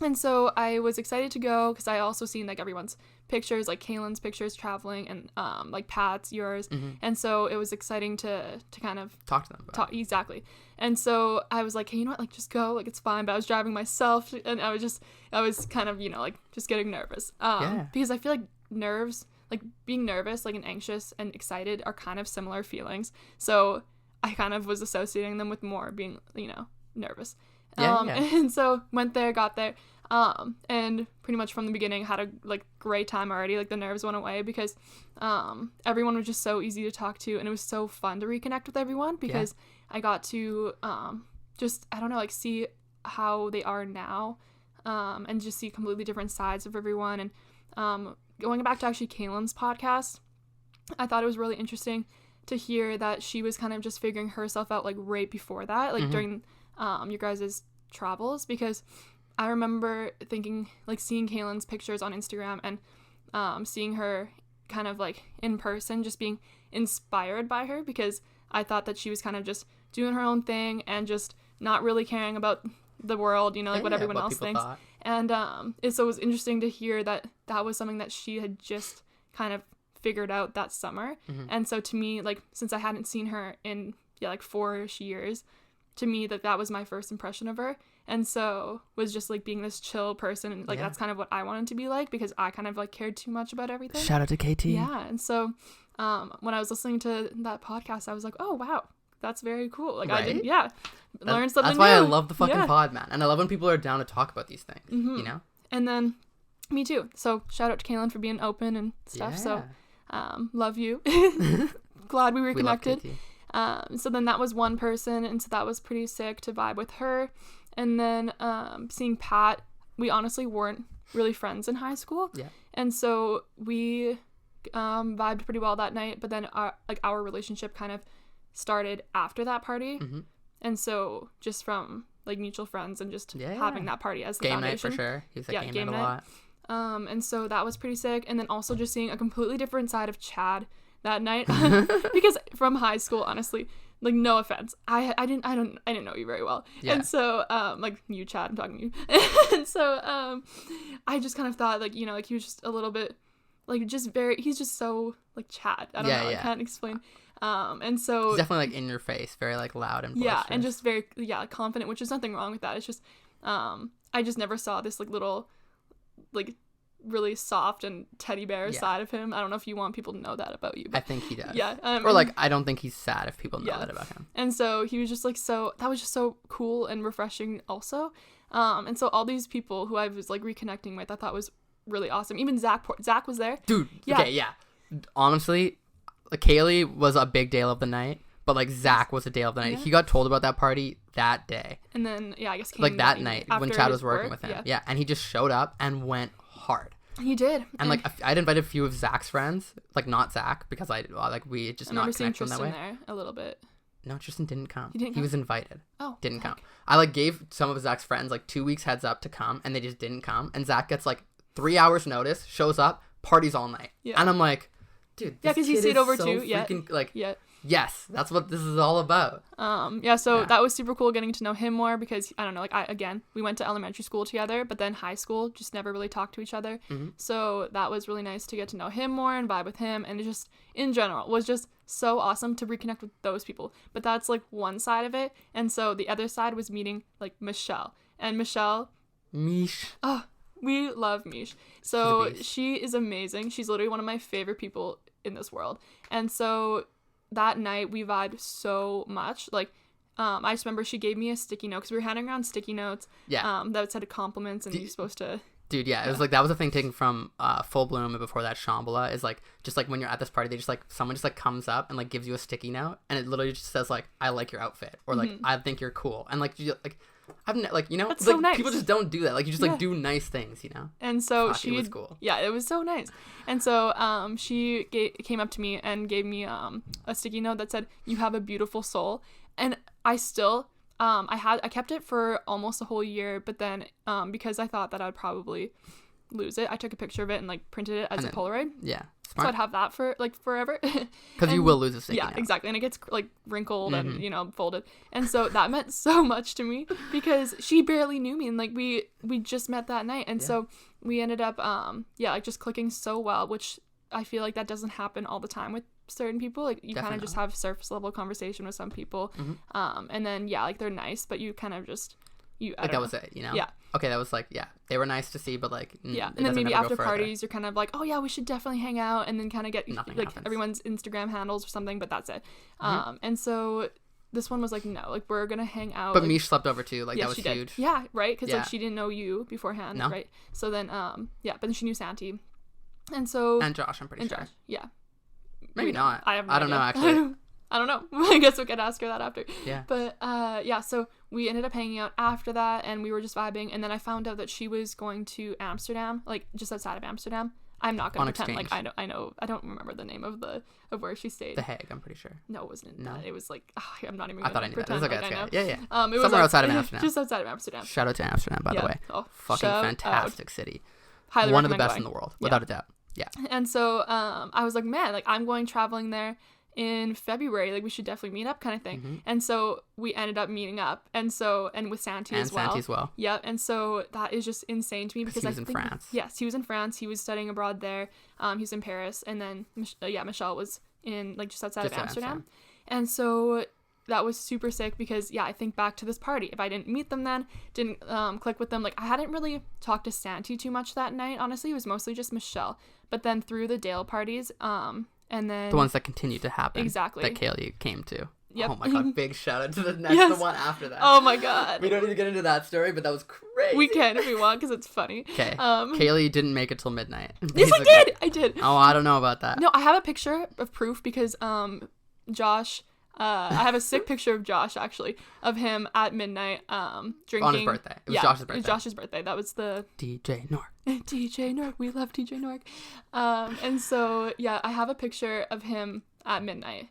And so I was excited to go because I also seen like everyone's pictures, like Kaylin's pictures traveling, and like Pat's, yours, and so it was exciting to kind of talk to them about it. Exactly. And so I was like, hey, you know what, like just go, like it's fine. But I was driving myself, and I was kind of, you know, like just getting nervous because I feel like nerves, like being nervous, like and anxious and excited are kind of similar feelings, so I kind of was associating them with more being, you know, nervous. And so went there, got there, and pretty much from the beginning had a like great time already. Like the nerves went away because everyone was just so easy to talk to, and it was so fun to reconnect with everyone because I got to just, I don't know, like see how they are now, and just see completely different sides of everyone. And going back to actually Kaylin's podcast, I thought it was really interesting to hear that she was kind of just figuring herself out like right before that, like during your guys' travels, because I remember thinking, like seeing Kaylin's pictures on Instagram and seeing her kind of like in person, just being inspired by her, because I thought that she was kind of just doing her own thing and just not really caring about the world, you know, like what everyone else thinks. Thought. And so it was interesting to hear that that was something that she had just kind of figured out that summer. And so to me, like since I hadn't seen her in like 4-ish years, to me that was my first impression of her, and so was just like being this chill person, and like that's kind of what I wanted to be like, because I kind of like cared too much about everything. Shout out to KT. Yeah. And so when I was listening to that podcast, I was like, oh wow, that's very cool. Like I did learn something that's why new. I love the fucking pod, man, and I love when people are down to talk about these things. You know. And then me too, so shout out to Kaylin for being open and stuff. So love you. Glad we reconnected. So then that was one person, and so that was pretty sick to vibe with her. And then seeing Pat, we honestly weren't really friends in high school, and so we vibed pretty well that night. But then our relationship kind of started after that party, and so just from like mutual friends and just having that party as the game foundation. night for sure. He was like game night a lot. And so that was pretty sick. And then also just seeing a completely different side of Chad that night, because from high school, honestly, like no offense, I didn't know you very well, and so like you, Chad, I'm talking to you, and so I just kind of thought, like, you know, like he was just a little bit like he's just so like Chad, I don't know, I can't explain, and so he's definitely like in your face, very like loud and boisterous. and just very confident, which is nothing wrong with that. It's just I just never saw this like little like really soft and teddy bear side of him. I don't know if you want people to know that about you, but I think he does. Or like I don't think he's sad if people know that about him. And so he was just like, so that was just so cool and refreshing also. And so all these people who I was like reconnecting with, I thought was really awesome. Even Zach was there, dude. Honestly, like, Kailey was a big deal of the night, but like Zach was a deal of the night. He got told about that party that day, and then I guess like that night when Chad was working with him. And he just showed up and went hard. He did. And like I'd invited a few of Zach's friends, like not Zach, because we just not connected in that way. There a little bit. No, Tristan didn't come. He was invited. Oh, didn't come. I like gave some of Zach's friends like 2 weeks heads up to come, and they just didn't come. And Zach gets like 3 hours notice, shows up, parties all night. And I'm like, dude, this because he kid stayed is over so too. Freaking, like, yes, that's what this is all about. So that was super cool getting to know him more, because I don't know, like we went to elementary school together, but then high school just never really talked to each other. So that was really nice to get to know him more and vibe with him, and it just in general was just so awesome to reconnect with those people. But that's like one side of it, and so the other side was meeting like Michelle. Mish. Oh, we love Mish. So she is amazing. She's literally one of my favorite people in this world. And so that night we vibed so much. Like I just remember she gave me a sticky note, because we were handing around sticky notes that said compliments, and you're supposed to it was like that was a thing taken from Full Bloom, and before that Shambhala, is like just like when you're at this party, they just like someone just like comes up and like gives you a sticky note, and it literally just says like I like your outfit, or like I think you're cool, and like you like like, you know, That's like so nice. people just don't do that. Like you just like do nice things, you know. And so Fuck, it was cool. Yeah, it was so nice. And so she came up to me and gave me a sticky note that said, "You have a beautiful soul." And I still I kept it for almost a whole year, but then because I thought that I'd probably lose it, I took a picture of it and like printed it as a Polaroid. Yeah. Smart. So I'd have that for like forever. Because you will lose a sticky note. Exactly. And it gets like wrinkled and, you know, folded. And so that meant so much to me because she barely knew me. And like we just met that night. And so we ended up, like just clicking so well, which I feel like that doesn't happen all the time with certain people. Like you kind of just have surface level conversation with some people. And then, like they're nice, but you kind of just, like that was it, you know? Yeah. Okay, that was like, they were nice to see, but like, and then maybe after parties, you're kind of like, oh yeah, we should definitely hang out, and then kind of get Nothing like happens. everyone's Instagram handles or something, but that's it. And so this one was like, no, like we're gonna hang out. But like, Mish slept over too, like that was huge. Yeah, right, because like she didn't know you beforehand, no. right? So then, but then she knew Santi, and so and Josh, I'm pretty sure. Josh, yeah, maybe not. I have no I don't idea. know actually. I don't know. I guess we could ask her that after. Yeah. But so we ended up hanging out after that, and we were just vibing. And then I found out that she was going to Amsterdam, like just outside of Amsterdam. I'm not gonna pretend exchange. like I know. I don't remember the name of where she stayed. The Hague, I'm pretty sure. No, it wasn't. No, it was like I'm not even. I thought I knew that. It was like I know. Yeah. It somewhere was like, outside of Amsterdam. Just outside of Amsterdam. Shout out to Amsterdam, by the way. Oh, fucking fantastic city. Highly one of the recommend best going. in the world, without a doubt. Yeah. And so I was like, man, like I'm going traveling there in February, like we should definitely meet up kind of thing. And so we ended up meeting up, and with Santi as well. Yep. And so that is just insane to me because he was in France. Yes, he was in France. He was studying abroad there. He was in Paris, and then Michelle was in like just outside of Amsterdam. And so that was super sick because I think back to this party. If I didn't meet them then, didn't click with them, like I hadn't really talked to Santi too much that night. Honestly, it was mostly just Michelle. But then through the Dale parties, and then the ones that continued to happen. Exactly. That Kailey came to. Yep. Oh my god, big shout out to the one after that. Oh my god. We don't need to get into that story, but that was crazy. We can if we want because it's funny. Okay. Kailey didn't make it till midnight. Yes, I did. Oh, I don't know about that. No, I have a picture of proof because Josh, I have a sick picture of Josh actually of him at midnight drinking on his birthday. It was Josh's birthday. It was Josh's birthday. That was the DJ Nork. DJ Nork. We love DJ Nork. And so I have a picture of him at midnight.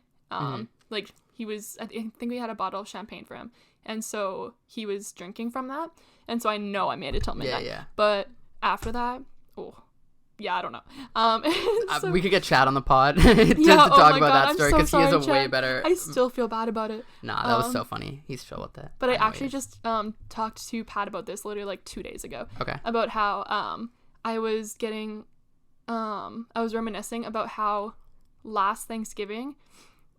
Like he was, I think we had a bottle of champagne for him, and so he was drinking from that, and so I know I made it till midnight. Yeah. But after that, I don't know. We could get Chad on the pod to talk about that story because he has a Chad. way better. I still feel bad about it. Nah, that was so funny. He's chill with it. But I actually just talked to Pat about this literally like 2 days ago. Okay. About how I was getting I was reminiscing about how last Thanksgiving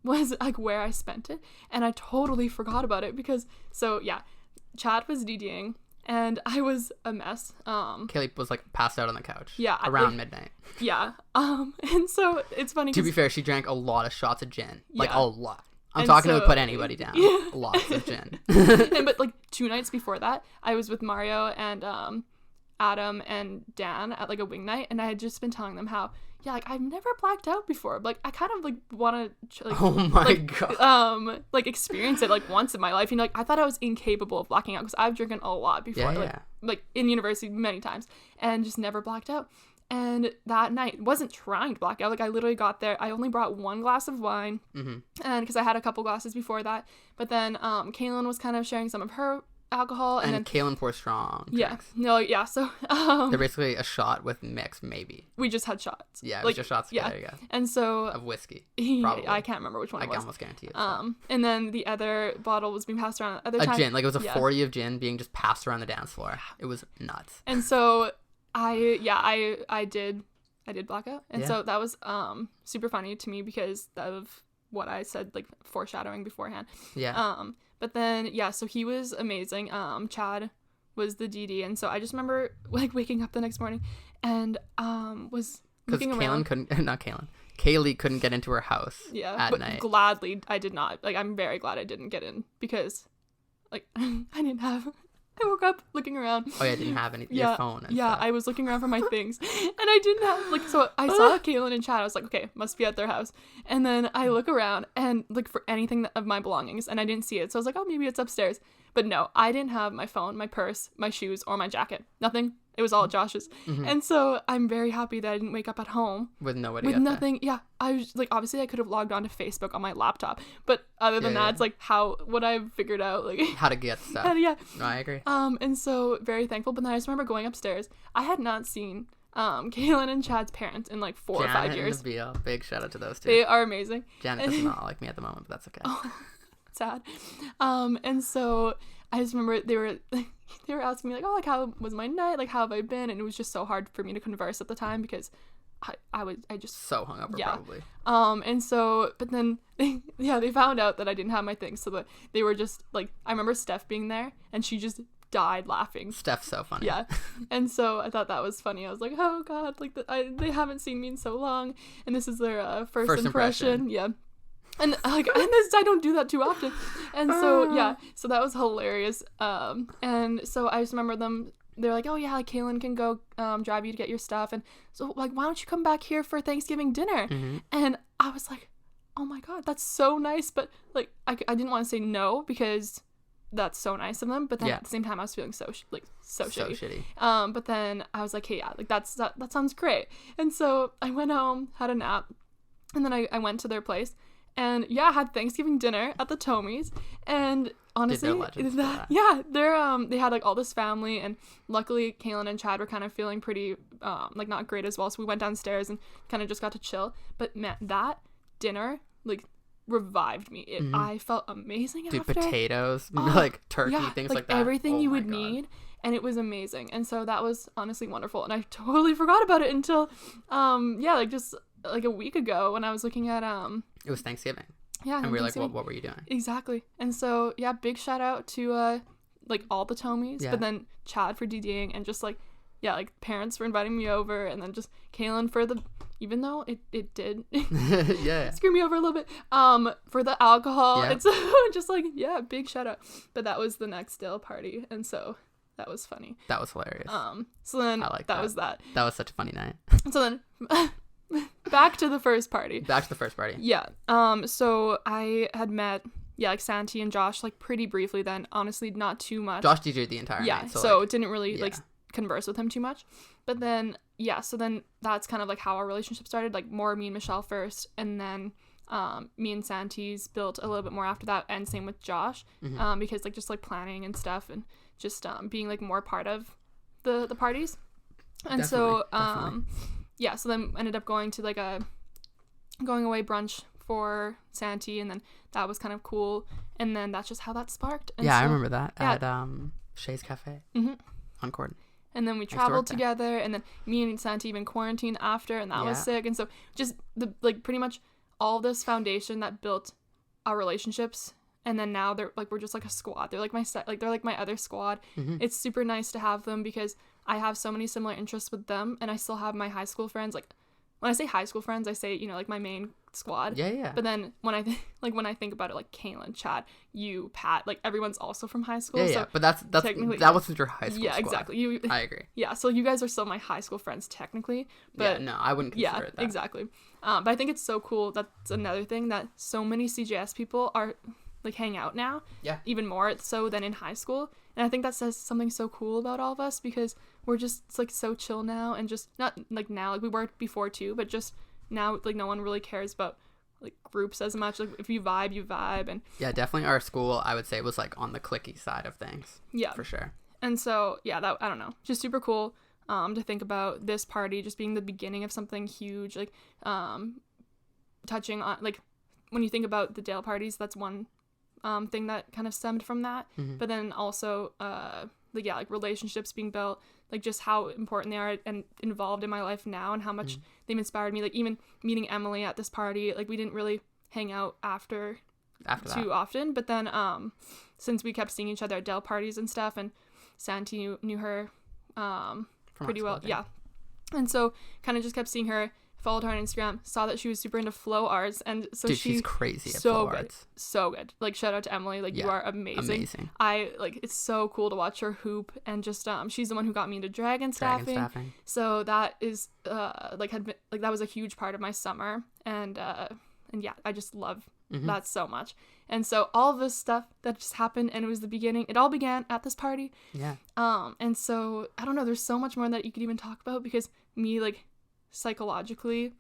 was like where I spent it, and I totally forgot about it because Chad was DJing. And I was a mess. Kailey was like passed out on the couch. Yeah. Around midnight. Yeah. And so it's funny. To be fair, she drank a lot of shots of gin. Like a lot. I'm and talking to put anybody down. Yeah. Lots of gin. But like 2 nights before that, I was with Mario and Adam and Dan at like a wing night, and I had just been telling them how like I've never blacked out before. Like I kind of like want to like oh my god like experience it like once in my life. You know, like I thought I was incapable of blacking out because I've drinking a lot before, like in university many times, and just never blacked out. And that night wasn't trying to black out. Like I literally got there. I only brought 1 glass of wine, and because I had a couple glasses before that. But then Kaylin was kind of sharing some of her alcohol, and then Kaylin pours strong drinks. So they're basically a shot with mix, maybe. We just had shots. Yeah, it was just shots. There you go. And so of whiskey, probably. I can't remember which one it was. I can almost guarantee it. And then the other bottle was being passed around. A gin, like it was a 40 of gin being just passed around the dance floor. It was nuts. And so I did black out, and so that was super funny to me because of what I said, like foreshadowing beforehand. Yeah. But then, so he was amazing. Chad was the DD. And so I just remember like waking up the next morning and was looking around. Kailey couldn't get into her house at night. Gladly, I did not. Like, I'm very glad I didn't get in because like I woke up looking around. Oh, yeah, I didn't have your phone and stuff. I was looking around for my things. And I didn't have, like, so I saw Kaylin and Chad. I was like, okay, must be at their house. And then I look around and look for anything of my belongings, and I didn't see it. So I was like, oh, maybe it's upstairs. But no, I didn't have my phone, my purse, my shoes, or my jacket. Nothing. It was all Josh's. And so I'm very happy that I didn't wake up at home with nobody. With nothing. There. Yeah. I was like, obviously I could have logged on to Facebook on my laptop, but other than that, it's like what I've figured out, like how to get stuff. Yeah. No, I agree. And so very thankful. But then I just remember going upstairs. I had not seen Kaylin and Chad's parents in like 4 or 5 years. And Nabil. Big shout out to those two. They are amazing. Janet does not like me at the moment, but that's okay. Oh, sad. And so I just remember they were asking me like, oh, like how was my night? Like how have I been? And it was just so hard for me to converse at the time because I just so hungover probably. And so but then they found out that I didn't have my things, so that they were just like, I remember Steph being there and she just died laughing. Steph's so funny. Yeah. And so I thought that was funny. I was like, oh god, like they haven't seen me in so long, and this is their first impression. Yeah. And like, and this, I don't do that too often. And so so that was hilarious. And so I just remember they're like, oh yeah, like Kaylin can go drive you to get your stuff, and so like, why don't you come back here for Thanksgiving dinner? And I was like, oh my god, that's so nice, but like I didn't want to say no because that's so nice of them, but then at the same time I was feeling so shitty. But then I was like, hey, yeah, like that sounds great. And so I went home, had a nap, and then I went to their place, and I had Thanksgiving dinner at the Tomies, and honestly, they had like all this family, and luckily Kaylin and Chad were kind of feeling pretty like not great as well, so we went downstairs and kind of just got to chill. But man, that dinner like revived me. I felt amazing after. Potatoes, like turkey, things like that. Everything you would need, and it was amazing. And so that was honestly wonderful. And I totally forgot about it until, like just like a week ago when I was looking at It was Thanksgiving. Yeah, and we were like, what were you doing? Exactly. And so big shout out to like all the Tomies, but then Chad for DDing, and just like parents for inviting me over, and then just Kaylin for the, even though it did screw me over a little bit, for the alcohol. It's just like, big shout out. But that was the next Dale party, and so that was funny. That was hilarious. So then I like that was that. That was such a funny night. So then back to the first party. Yeah. So I had met like Santi and Josh like pretty briefly then, honestly not too much. Josh DJ'd the entire night. So like, didn't really like converse with him too much. But then so then that's kind of like how our relationship started, like more me and Michelle first, and then me and Santi's built a little bit more after that, and same with Josh, because like just like planning and stuff, and just being like more part of the parties. And definitely. So then ended up going to like a going away brunch for Santi, and then that was kind of cool, and then that's just how that sparked. And I remember that at Shay's Cafe on Corden. And then we traveled together, and then me and Santi even quarantined after, and that was sick. And so just the like pretty much all this foundation that built our relationships, and then now they're like, we're just like a squad. They're like they're like my other squad. It's super nice to have them because I have so many similar interests with them, and I still have my high school friends. Like when I say high school friends, I say, like my main squad. Yeah. But then when I think about it, like Kaylin, Chad, you, Pat, like everyone's also from high school. Yeah. But that's technically that wasn't your high school. Yeah, squad. Exactly. I agree. Yeah. So you guys are still my high school friends technically. But no, I wouldn't consider it that. Exactly. But I think it's so cool. That's another thing that so many CJS people are like hang out now. Yeah. Even more so than in high school. And I think that says something so cool about all of us, because we're just like so chill now, and just not like now, like we were before too, but just now like no one really cares about like groups as much. Like if you vibe, you vibe. And definitely our school, I would say, was like on the cliquey side of things. Yeah, for sure. And so that, I don't know, just super cool to think about this party just being the beginning of something huge, like touching on like when you think about the Dale parties, that's one thing that kind of stemmed from that. But then also like relationships being built, like just how important they are and involved in my life now, and how much they've inspired me. Like even meeting Emily at this party, like we didn't really hang out after too often, but then since we kept seeing each other at Dell parties and stuff, and Santi knew her pretty well. Yeah. And so kind of just kept seeing her, followed her on Instagram, saw that she was super into flow arts, and so she's crazy at flow arts. So good. Like shout out to Emily, like you are amazing. I like, it's so cool to watch her hoop, and just she's the one who got me into dragon staffing. So that is that was a huge part of my summer, and yeah, I just love that so much. And so all of this stuff that just happened, and it was the beginning, it all began at this party. Yeah. And so I don't know, there's so much more that you could even talk about, because me, like, psychologically,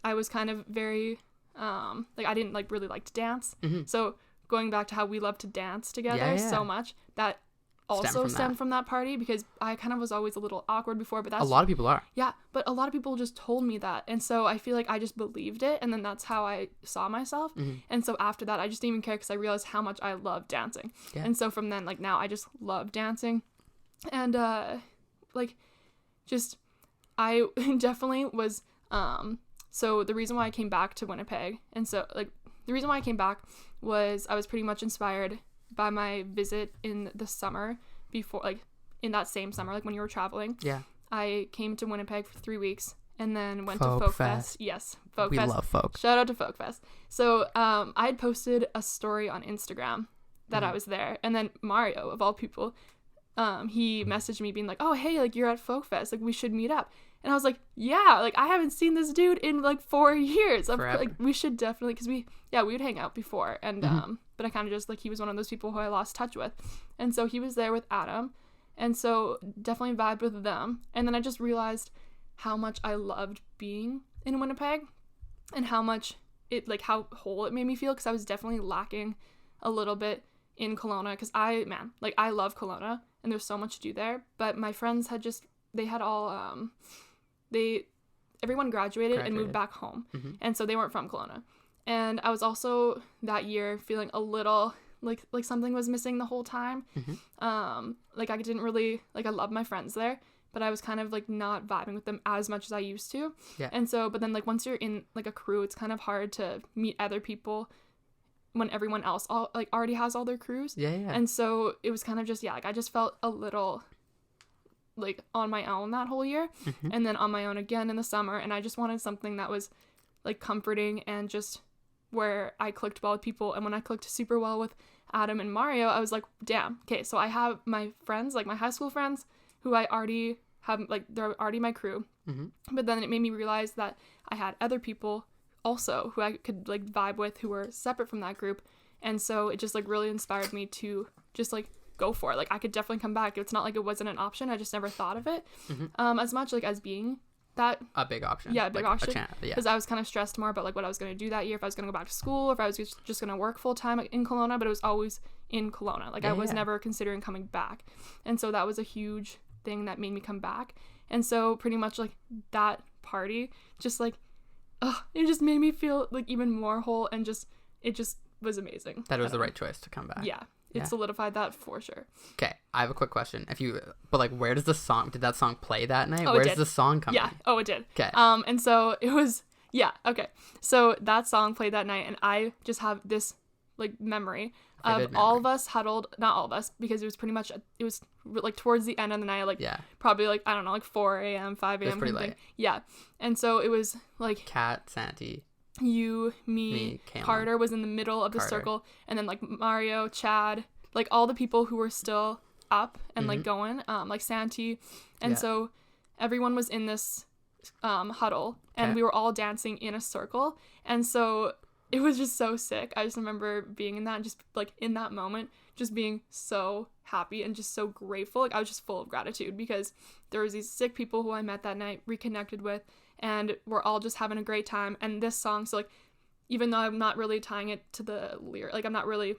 I was kind of very like, I didn't like really like to dance. So going back to how we love to dance together so much, that also stemmed from that party, because I kind of was always a little awkward before, but that's a lot of people are. Yeah, but a lot of people just told me that, and so I feel like I just believed it, and then that's how I saw myself. And so after that, I just didn't even care, because I realized how much I love dancing. And so from then, like, now I just love dancing. And like, just, I definitely was so the reason why I came back to Winnipeg, and so, like, the reason why I came back was I was pretty much inspired by my visit in the summer before, like, in that same summer, like, when you were traveling. Yeah. I came to Winnipeg for 3 weeks and then went Folk to Folk Fest. Fest. Yes, Folk We Fest. love folk. Shout out to Folk Fest. So I had posted a story on Instagram that I was there, and then Mario, of all people, he messaged me being like, oh, hey, like, you're at Folk Fest, like, we should meet up. And I was like, yeah, like, I haven't seen this dude in like 4 years. Like, we should definitely, because we would hang out before, and but I kind of just, like, he was one of those people who I lost touch with, and so he was there with Adam, and so definitely vibed with them. And then I just realized how much I loved being in Winnipeg, and how much it, like, how whole it made me feel, because I was definitely lacking a little bit in Kelowna, because I love Kelowna, and there's so much to do there, but my friends had just, they had all everyone graduated and moved back home, and so they weren't from Kelowna. And I was also that year feeling a little like something was missing the whole time. Like, I didn't really, like, I love my friends there, but I was kind of, like, not vibing with them as much as I used to. And so, but then, like, once you're in, like, a crew, it's kind of hard to meet other people when everyone else already has all their crews. And so it was kind of just, like, I just felt a little, like, on my own that whole year, and then on my own again in the summer, and I just wanted something that was, like, comforting, and just where I clicked well with people. And when I clicked super well with Adam and Mario, I was like, damn, okay, so I have my friends, like, my high school friends, who I already have, like, they're already my crew, but then it made me realize that I had other people also who I could, like, vibe with, who were separate from that group. And so it just, like, really inspired me to just, like, go for it. Like, I could definitely come back. It's not like it wasn't an option. I just never thought of it as much, like, as being that a big option. Yeah, a big option. Because I was kind of stressed more about, like, what I was going to do that year, if I was going to go back to school, or if I was just going to work full time, like, in Kelowna. But it was always in Kelowna. Like, I was never considering coming back. And so that was a huge thing that made me come back. And so pretty much, like, that party just, like, it just made me feel, like, even more whole, and just, it just was amazing. That it was the right choice to come back. Yeah. It solidified that for sure. Okay, I have a quick question. But, like, where does did that song play that night? Oh, where does the song come in? Oh, it did. Okay. And so it was, okay. So that song played that night, and I just have this, like, memory of all of us huddled, not all of us, because it was pretty much, it was, like, towards the end of the night, like, probably, like, I don't know, like, 4 a.m., 5 a.m. It was pretty late. Yeah. And so it was, like, Kat, Santi, you, me Carter was in the middle of the circle, and then, like, Mario, Chad, like, all the people who were still up and like going, like Santi, and so everyone was in this huddle, and we were all dancing in a circle, and so it was just so sick. I just remember being in that, and just, like, in that moment, just being so happy and just so grateful. Like, I was just full of gratitude, because there was these sick people who I met that night, reconnected with, and we're all just having a great time. And this song, so, like, even though I'm not really tying it to the lyric, like, I'm not really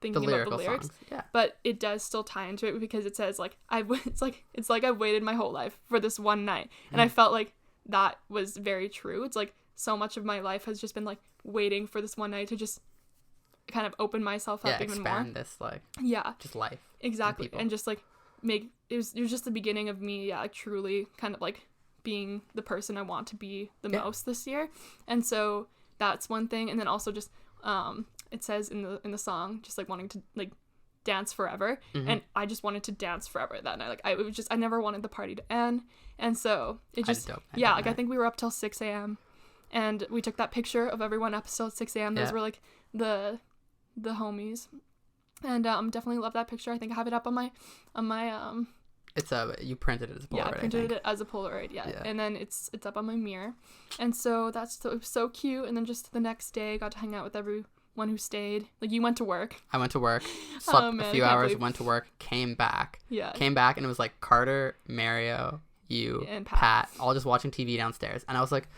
thinking about the lyrics, but it does still tie into it, because it says, like, it's like I've waited my whole life for this one night, and I felt like that was very true. It's like so much of my life has just been, like, waiting for this one night to just kind of open myself up even more. Expand this, like, just life. Exactly. And just, like, it was just the beginning of me, like, truly kind of, like, being the person I want to be the most this year. And so that's one thing. And then also just it says in the song, just, like, wanting to, like, dance forever, and I just wanted to dance forever that night. Like, I never wanted the party to end, and so it just like, I think we were up till 6 a.m. and we took that picture of everyone up till 6 a.m. Those were, like, the homies, and definitely love that picture. I think I have it up on my You printed it as a Polaroid. Yeah, I printed it as a Polaroid. Yeah. And then it's up on my mirror, and so it was so cute. And then just the next day, I got to hang out with everyone who stayed. Like, you went to work. I went to work, slept a few hours, went to work, came back. Yeah. Came back, and it was like Carter, Mario, you, and Pat, all just watching TV downstairs, and I was like,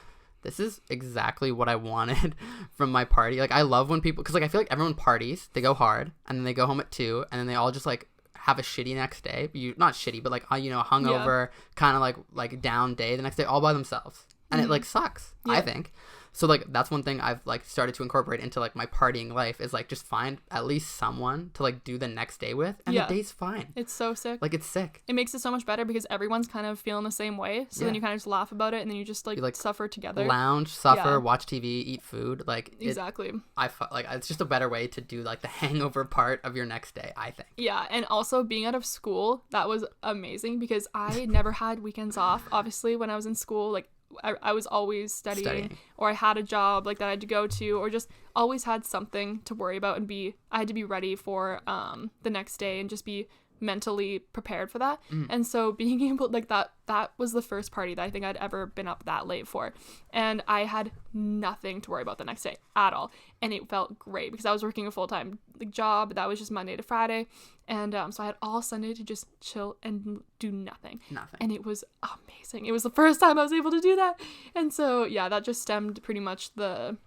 this is exactly what I wanted from my party. Like, I love when people, because like I feel like everyone parties, they go hard, and then they go home at 2, and then they all just like have a shitty next day. Not shitty, but like hungover, kind of like down day the next day, all by themselves, and it like sucks. I think. So like that's one thing I've like started to incorporate into like my partying life is like just find at least someone to like do the next day with, and the day's fine. It's so sick. Like, it's sick. It makes it so much better because everyone's kind of feeling the same way. So then you kind of just laugh about it, and then you just like suffer together. Lounge, suffer, watch TV, eat food. Like, exactly. Like it's just a better way to do like the hangover part of your next day, I think. Yeah, and also being out of school, that was amazing because I never had weekends off. Obviously, when I was in school, like I was always studying, or I had a job like that I had to go to, or just always had something to worry about, and I had to be ready for the next day and just be mentally prepared for that. And so being able like that was the first party that I think I'd ever been up that late for, and I had nothing to worry about the next day at all, and it felt great because I was working a full-time like job that was just Monday to Friday, and so I had all Sunday to just chill and do nothing, and it was amazing. It was the first time I was able to do that, and so that just stemmed pretty much the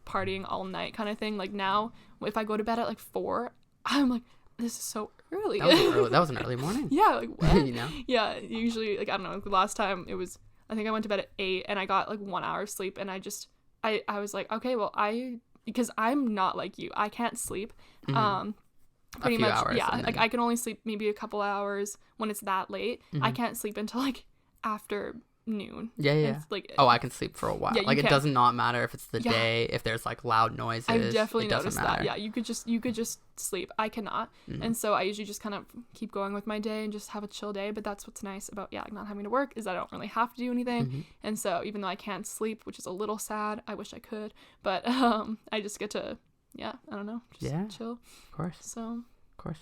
partying all night kind of thing. Like, now if I go to bed at like 4, I'm like, this is so early. That was an early morning. Yeah, like, what? You know? Yeah, usually, like, I don't know, the last time I think I went to bed at 8 and I got like 1 hour of sleep, and I was like, okay, well, because I'm not like you, I can't sleep. Pretty much, hours, like I can only sleep maybe a couple hours when it's that late. I can't sleep until like after noon. It's like, I can sleep for a while. Like, it does not matter if it's the day, if there's like loud noises. I've definitely noticed that. Yeah, you could just sleep. I cannot. And so I usually just kind of keep going with my day and just have a chill day. But that's what's nice about like not having to work, is I don't really have to do anything. And so even though I can't sleep, which is a little sad, I wish I could, but I just get to I don't know, just chill. Of course. So of course.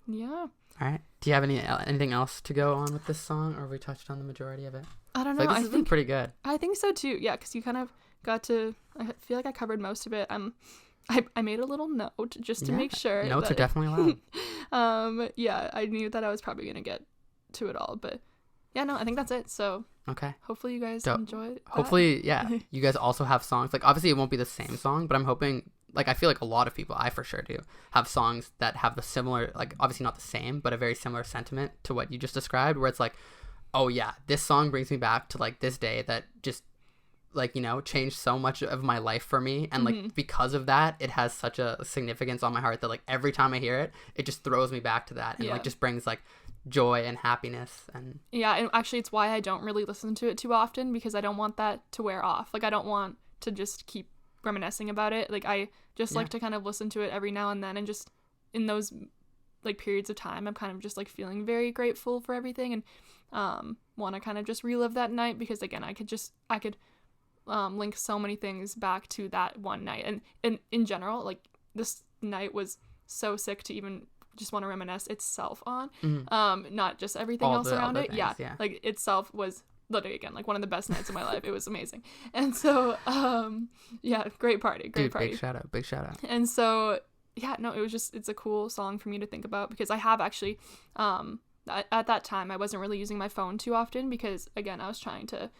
Yeah. All right. Do you have anything else to go on with this song, or have we touched on the majority of it? I don't know. This has been pretty good. I think so too. Yeah, because you kind of got to. I feel like I covered most of it. I made a little note just to make sure. Notes are definitely allowed. I knew that I was probably gonna get to it all, but I think that's it. So okay. Hopefully you guys enjoyed that. Hopefully, you guys also have songs. Like, obviously it won't be the same song, but I'm hoping. Like, I feel like a lot of people, I for sure do, have songs that have the similar, like, obviously not the same, but a very similar sentiment to what you just described, where it's like, oh yeah, this song brings me back to like this day that just like, changed so much of my life for me, and like because of that, it has such a significance on my heart that like every time I hear it, it just throws me back to that, and like just brings like joy and happiness. And and actually it's why I don't really listen to it too often, because I don't want that to wear off. Like, I don't want to just keep reminiscing about it. Like, I just like to kind of listen to it every now and then, and just in those like periods of time, I'm kind of just like feeling very grateful for everything, and want to kind of just relive that night, because again, I could link so many things back to that one night, and in general, like, this night was so sick to even just want to reminisce itself on, not just everything else around it. Like, itself was literally, again, like one of the best nights of my life. It was amazing. And so great party. Dude, big shout out. And so it was just, it's a cool song for me to think about, because I have actually at that time I wasn't really using my phone too often, because again, I was trying to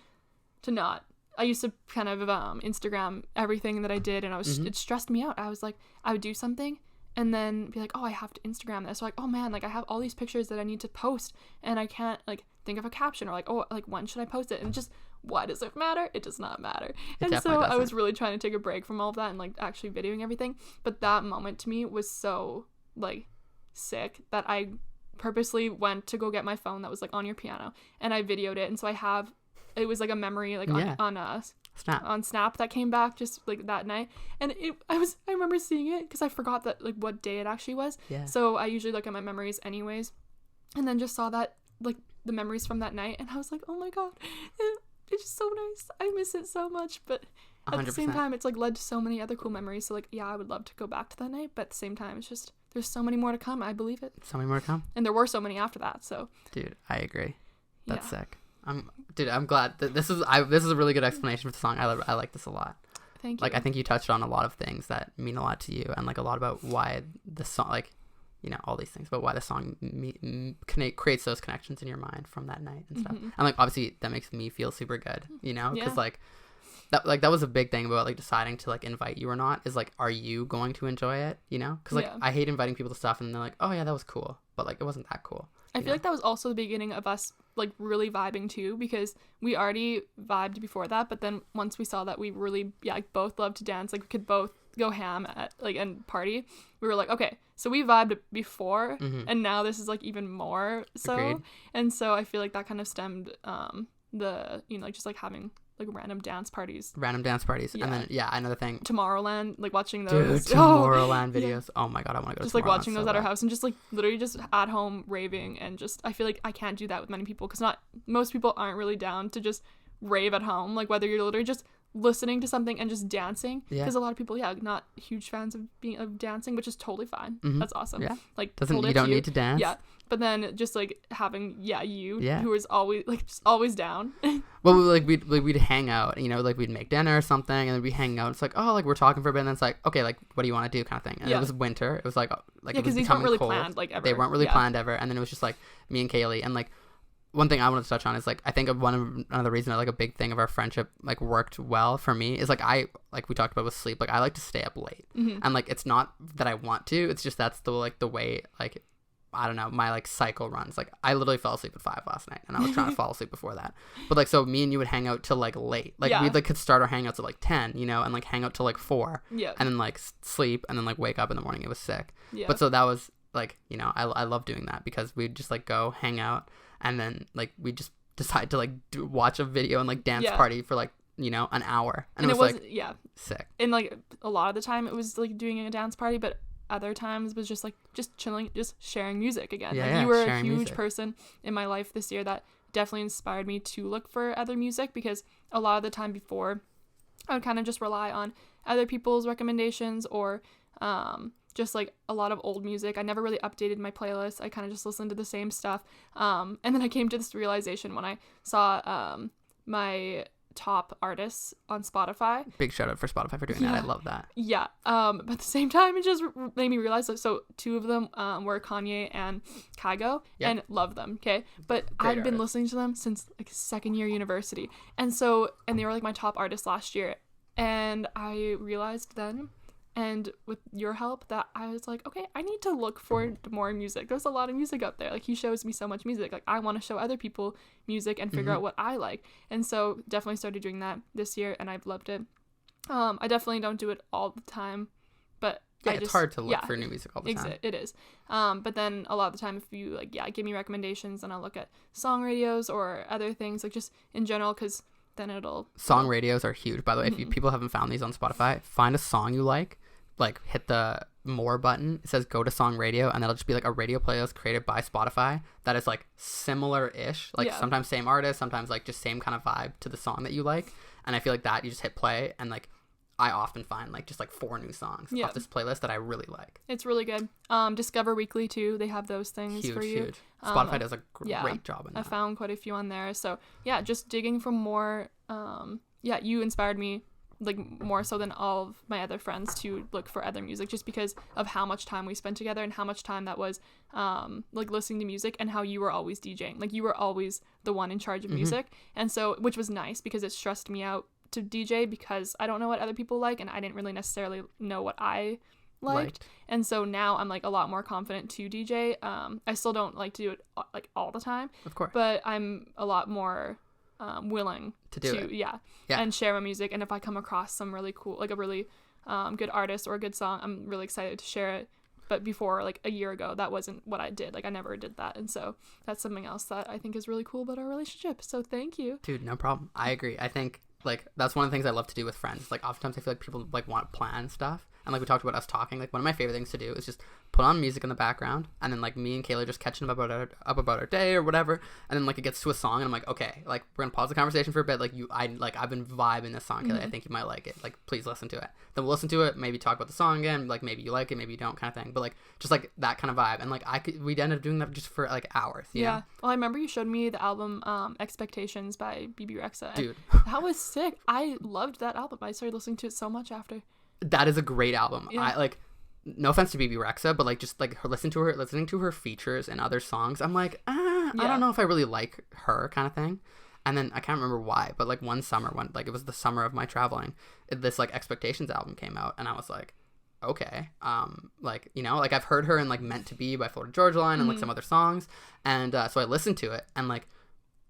not, I used to kind of Instagram everything that I did, and it stressed me out. I was like, I would do something and then be like, oh, I have to Instagram this. So like, oh man, like I have all these pictures that I need to post, and I can't like think of a caption, or like, oh, like when should I post it? And just, why does it matter? It does not matter. And so I was really trying to take a break from all of that and like actually videoing everything. But that moment to me was so like sick that I purposely went to go get my phone that was like on your piano, and I videoed it. And so it was like a memory like on Snap that came back just like that night, and I remember seeing it because I forgot that like what day it actually was. So I usually look at my memories anyways, and then just saw that like the memories from that night, and I was like, oh my god, it's just so nice. I miss it so much, but at 100%. The same time, it's like led to so many other cool memories. So like, I would love to go back to that night, but at the same time, it's just there's so many more to come. I believe it. So many more to come. And there were so many after that. So, dude, I agree. That's sick. I'm glad that this is a really good explanation for the song. I like this a lot. Thank you. Like, I think you touched on a lot of things that mean a lot to you, and like a lot about why the song, like, you know, all these things, but why the song creates those connections in your mind from that night and stuff. And like, obviously that makes me feel super good, you know, because like that was a big thing about like deciding to like invite you or not, is like, are you going to enjoy it, you know? Because like I hate inviting people to stuff and they're like, oh yeah, that was cool, but like it wasn't that cool. I feel like that was also the beginning of us like really vibing too, because we already vibed before that, but then once we saw that we really like both loved to dance, like we could both go ham at like and party, we were like, okay, so we vibed before and now this is like even more so. Agreed. And so I feel like that kind of stemmed the, you know, like just like having like random dance parties. And then another thing, Tomorrowland, like watching those Tomorrowland videos. Oh my god, I want to go just like watching those at our house and just like literally just at home raving, and just I feel like I can't do that with many people, because most people aren't really down to just rave at home, like whether you're literally just listening to something and just dancing, because a lot of people not huge fans of dancing, which is totally fine. That's awesome. Like, you don't need to dance, but then just like having who is always like just always down. Well, we'd hang out, you know, like we'd make dinner or something, and then we'd hang out. It's like, oh, like we're talking for a bit, and then it's like, okay, like what do you want to do, kind of thing. And it was winter. It was like because these weren't really planned, like ever. They weren't really planned ever, and then it was just like me and Kailey. And like one thing I wanted to touch on is like, I think another reason that like a big thing of our friendship like worked well for me is like, I like we talked about with sleep, like I like to stay up late, and like it's not that I want to, it's just that's the like the way, like I don't know, my like cycle runs. Like I literally fell asleep at 5 last night, and I was trying to fall asleep before that. But like, so me and you would hang out till like late. Like we'd like could start our hangouts at like 10, you know, and like hang out till like 4. Yeah. And then like sleep, and then like wake up in the morning. It was sick. Yeah. But so that was like, you know, I love doing that, because we'd just like go hang out, and then like we just decide to like watch a video and like dance party for like, you know, an hour. And it was like sick. And like a lot of the time it was like doing a dance party, but other times was just like just chilling, just sharing music again. You were a huge person in my life this year that definitely inspired me to look for other music, because a lot of the time before I would kind of just rely on other people's recommendations, or just like a lot of old music. I never really updated my playlist. I kind of just listened to the same stuff, and then I came to this realization when I saw my top artists on Spotify. Big shout out for Spotify for doing that. I love that. But at the same time, it just made me realize that, so 2 of them were Kanye and Kygo, and love them, okay? But I've been listening to them since like 2nd year university, and they were like my top artists last year, and I realized then, and with your help, that I was like, okay, I need to look for more music. There's a lot of music out there. Like, he shows me so much music. Like, I want to show other people music and figure out what I like. And so definitely started doing that this year, and I've loved it. I definitely don't do it all the time, but it's hard to look for new music all the time. It is. But then a lot of the time, if you like, give me recommendations, and I'll look at song radios or other things, like just in general, because then song radios are huge, by the way. If people haven't found these on Spotify, find a song you like hit the more button. It says go to song radio, and that'll just be like a radio playlist created by Spotify that is like similar-ish, like sometimes same artist, sometimes like just same kind of vibe to the song that you like. And I feel like that you just hit play, and like I often find like just like 4 new songs off this playlist that I really like. It's really good. Discover Weekly too, they have those things for you. Huge. Spotify does a great job in that. I found quite a few on there. So just digging for more. You inspired me like more so than all of my other friends to look for other music, just because of how much time we spent together and how much time that was like listening to music, and how you were always DJing. Like, you were always the one in charge of music, and so, which was nice, because it stressed me out to DJ, because I don't know what other people like, and I didn't really necessarily know what I liked. And so now I'm like a lot more confident to DJ. I still don't like to do it like all the time, of course, but I'm a lot more willing to do it. And share my music. And if I come across some really cool, like a really good artist or a good song, I'm really excited to share it. But before, like a year ago, that wasn't what I did. Like, I never did that. And so that's something else that I think is really cool about our relationship. So thank you. Dude, no problem. I agree. I think like that's one of the things I love to do with friends. Like, oftentimes I feel like people like want to plan stuff, and like we talked about us talking, like one of my favorite things to do is just put on music in the background, and then like me and Kailey just catching up about our day or whatever, and then like it gets to a song and I'm like, okay, like we're gonna pause the conversation for a bit, like I've been vibing this song, Kailey. I think you might like it, like please listen to it. Then we'll listen to it, maybe talk about the song again, like maybe you like it, maybe you don't, kind of thing. But like just like that kind of vibe, and like we'd end up doing that just for like hours, you know? Well, I remember you showed me the album Expectations by BB Rexa. Dude, that was sick. I loved that album. I started listening to it so much after. That is a great album. Yeah. I like, no offense to BB Rexa, but like just like listening to her features and other songs, I'm like, I don't know if I really like her, kind of thing. And then I can't remember why, but like one summer, when like it was the summer of my traveling, this like Expectations album came out, and I was like, okay, like, you know, like I've heard her in like Meant to Be by Florida Georgia Line and like some other songs, and so I listened to it, and like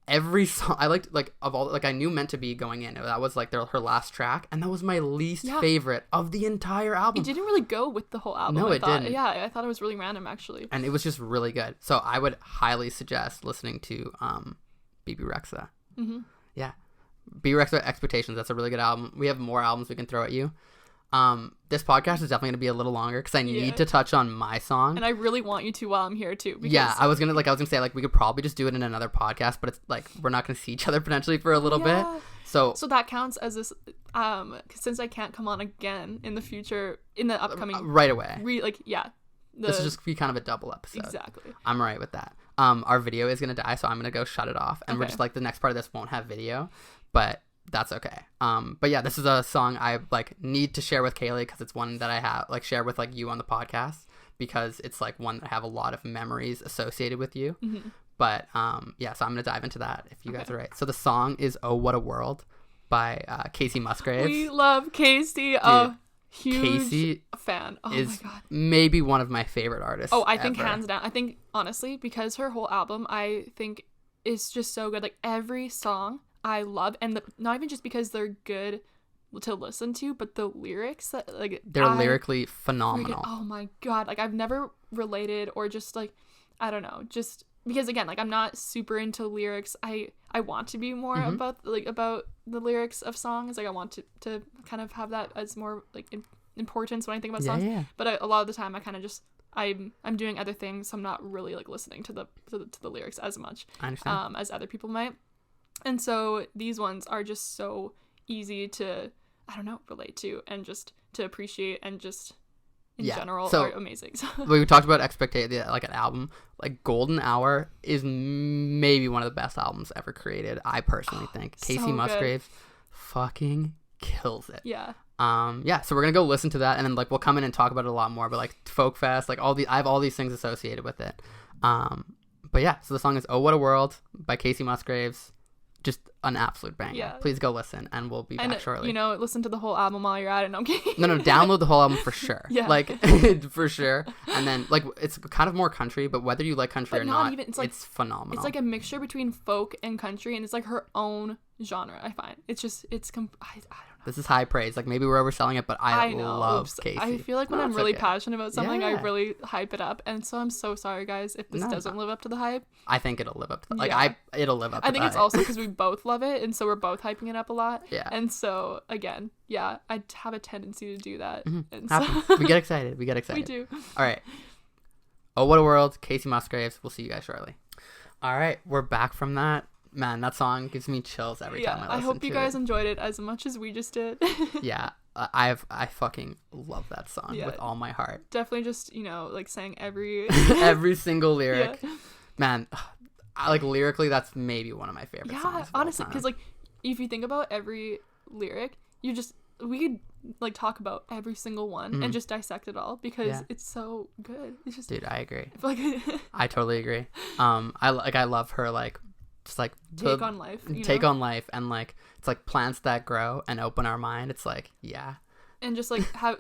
every song I liked, like of all, like I knew Meant to Be going in, that was like her last track, and that was my least favorite of the entire album. It didn't really go with the whole album. No, it didn't. Yeah, I thought it was really random, actually, and it was just really good. So I would highly suggest listening to BB Rexa. Yeah, BB Rexa Expectations, that's a really good album. We have more albums we can throw at you. This podcast is definitely gonna be a little longer because I need to touch on my song, and I really want you to while I'm here too. Because... I was gonna say like we could probably just do it in another podcast, but it's like we're not gonna see each other potentially for a little bit, so that counts as this. Since I can't come on again in the future, in the upcoming right away. This will just be kind of a double episode. Exactly. I'm alright with that. Our video is gonna die, so I'm gonna go shut it off, and we're just like, the next part of this won't have video, but that's okay. But yeah, this is a song I like need to share with Kailey, because it's one that I have like share with like you on the podcast, because it's like one that I have a lot of memories associated with you. But so I'm gonna dive into that if you guys are right. So the song is "Oh What a World" by Kacey Musgraves. We love Kacey. Dude, huge Kacey fan. Oh is my god, maybe one of my favorite artists. I think ever. hands down. I think honestly, because her whole album, I think, is just so good. Like every song I love, and not even just because they're good to listen to, but the lyrics that like they're lyrically phenomenal. Oh my god, like I've never related, or just like, I don't know, just because again, like I'm not super into lyrics. I want to be more about the lyrics of songs. Like I want to kind of have that as more like importance when I think about songs. Yeah. But a lot of the time I kind of just I'm doing other things, so I'm not really like listening to the lyrics as much. I understand. As other people might. And so these ones are just so easy to, I don't know, relate to, and just to appreciate, and just in general are amazing. We talked about like an album, like Golden Hour is maybe one of the best albums ever created, I personally think. Kacey Musgraves fucking kills it. Yeah. So we're gonna go listen to that, and then like we'll come in and talk about it a lot more, but like Folk Fest, like I have all these things associated with it. But yeah, so the song is "Oh What a World" by Kacey Musgraves. Just an absolute banger. Yeah. Please go listen, and we'll be back shortly. You know, listen to the whole album while you're at it. No, I'm kidding. No, download the whole album for sure. Yeah. Like, for sure. And then, like, it's kind of more country, but whether you like country or not, it's phenomenal. It's like a mixture between folk and country, and it's like her own genre, I find. It's just, I don't know. This is high praise. Like, maybe we're overselling it, but I love Kacey. I feel like when I'm really passionate about something, I really hype it up. And so I'm so sorry, guys, if this doesn't live up to the hype. I think it'll live up to the hype. It'll live up to the hype. I think it's also because we both love it, and so we're both hyping it up a lot. Yeah. And so, again, I have a tendency to do that. And so we get excited. We do. All right. Oh, What a World, Kacey Musgraves. We'll see you guys shortly. All right. We're back from that. Man, that song gives me chills every time I listen to it. I hope you guys enjoyed it as much as we just did. Yeah, I fucking love that song with all my heart. Definitely just, like saying every single lyric. Yeah. Man, lyrically, that's maybe one of my favorite songs. Yeah, honestly, because if you think about every lyric, we could talk about every single one and just dissect it all, because it's so good. It's just, dude, I agree. I totally agree. I love her just take on life, on life, and it's like plants that grow and open our mind. It's and just how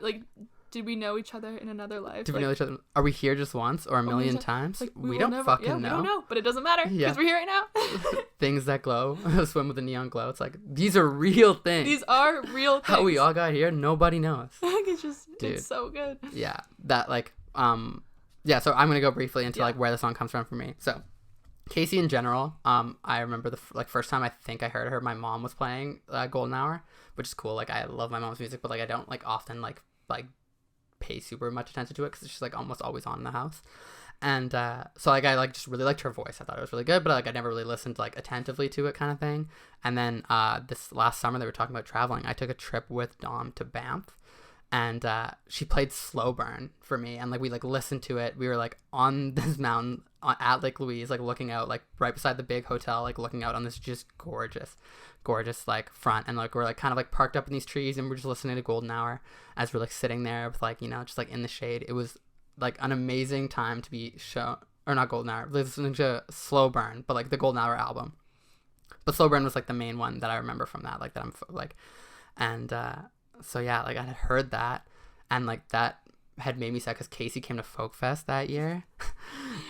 did we know each other in another life? Did we know each other? Are we here just once or a million times? We don't know. We don't know, but it doesn't matter because we're here right now. Things that glow, swim with a neon glow. It's these are real things. These are real things. How we all got here, nobody knows. It's so good. Yeah, that so I'm gonna go briefly into where the song comes from for me. So Kacey in general, I remember the first time I think I heard her, my mom was playing Golden Hour, which is cool. I love my mom's music, but I don't often pay super much attention to it because she's like almost always on in the house. And so like I like just really liked her voice. I thought it was really good, but like I never really listened like attentively to it kind of thing. And then this last summer they were talking about traveling. I took a trip with Dom to Banff, and she played Slow Burn for me, and like we like listened to it. We were like on this mountain at Lake Louise, like looking out like right beside the big hotel, like looking out on this just gorgeous like front, and like we're like kind of like parked up in these trees, and we're just listening to Golden Hour as we're like sitting there with like, you know, just like in the shade. It was like an amazing time to be shown, or not Golden Hour, listening to Slow Burn, but like the Golden Hour album. But Slow Burn was like the main one that I remember from that, like that I'm like, and so yeah, like I had heard that, and like that had made me sad because Kacey came to Folk Fest that year,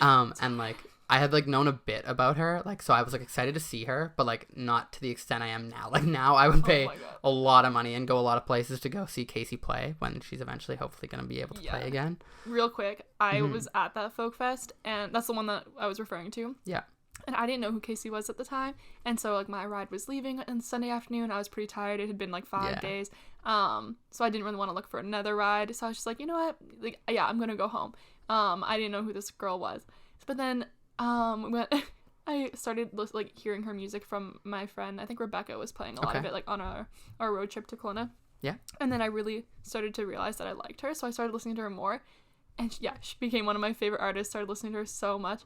and like I had like known a bit about her, like so I was like excited to see her, but like not to the extent I am now. Like now I would pay a lot of money and go a lot of places to go see Kacey play when she's eventually hopefully going to be able to play again. Real quick, I was at that Folk Fest, and that's the one that I was referring to. Yeah. And I didn't know who Kacey was at the time, and so like my ride was leaving on Sunday afternoon. I was pretty tired. It had been like 5 days, so I didn't really want to look for another ride. So I was just like, you know what, like yeah, I'm gonna go home. I didn't know who this girl was, but then when I started like hearing her music from my friend, I think Rebecca was playing a lot of it like on our road trip to Kelowna. Yeah. And then I really started to realize that I liked her, so I started listening to her more, and she became one of my favorite artists. Started listening to her so much.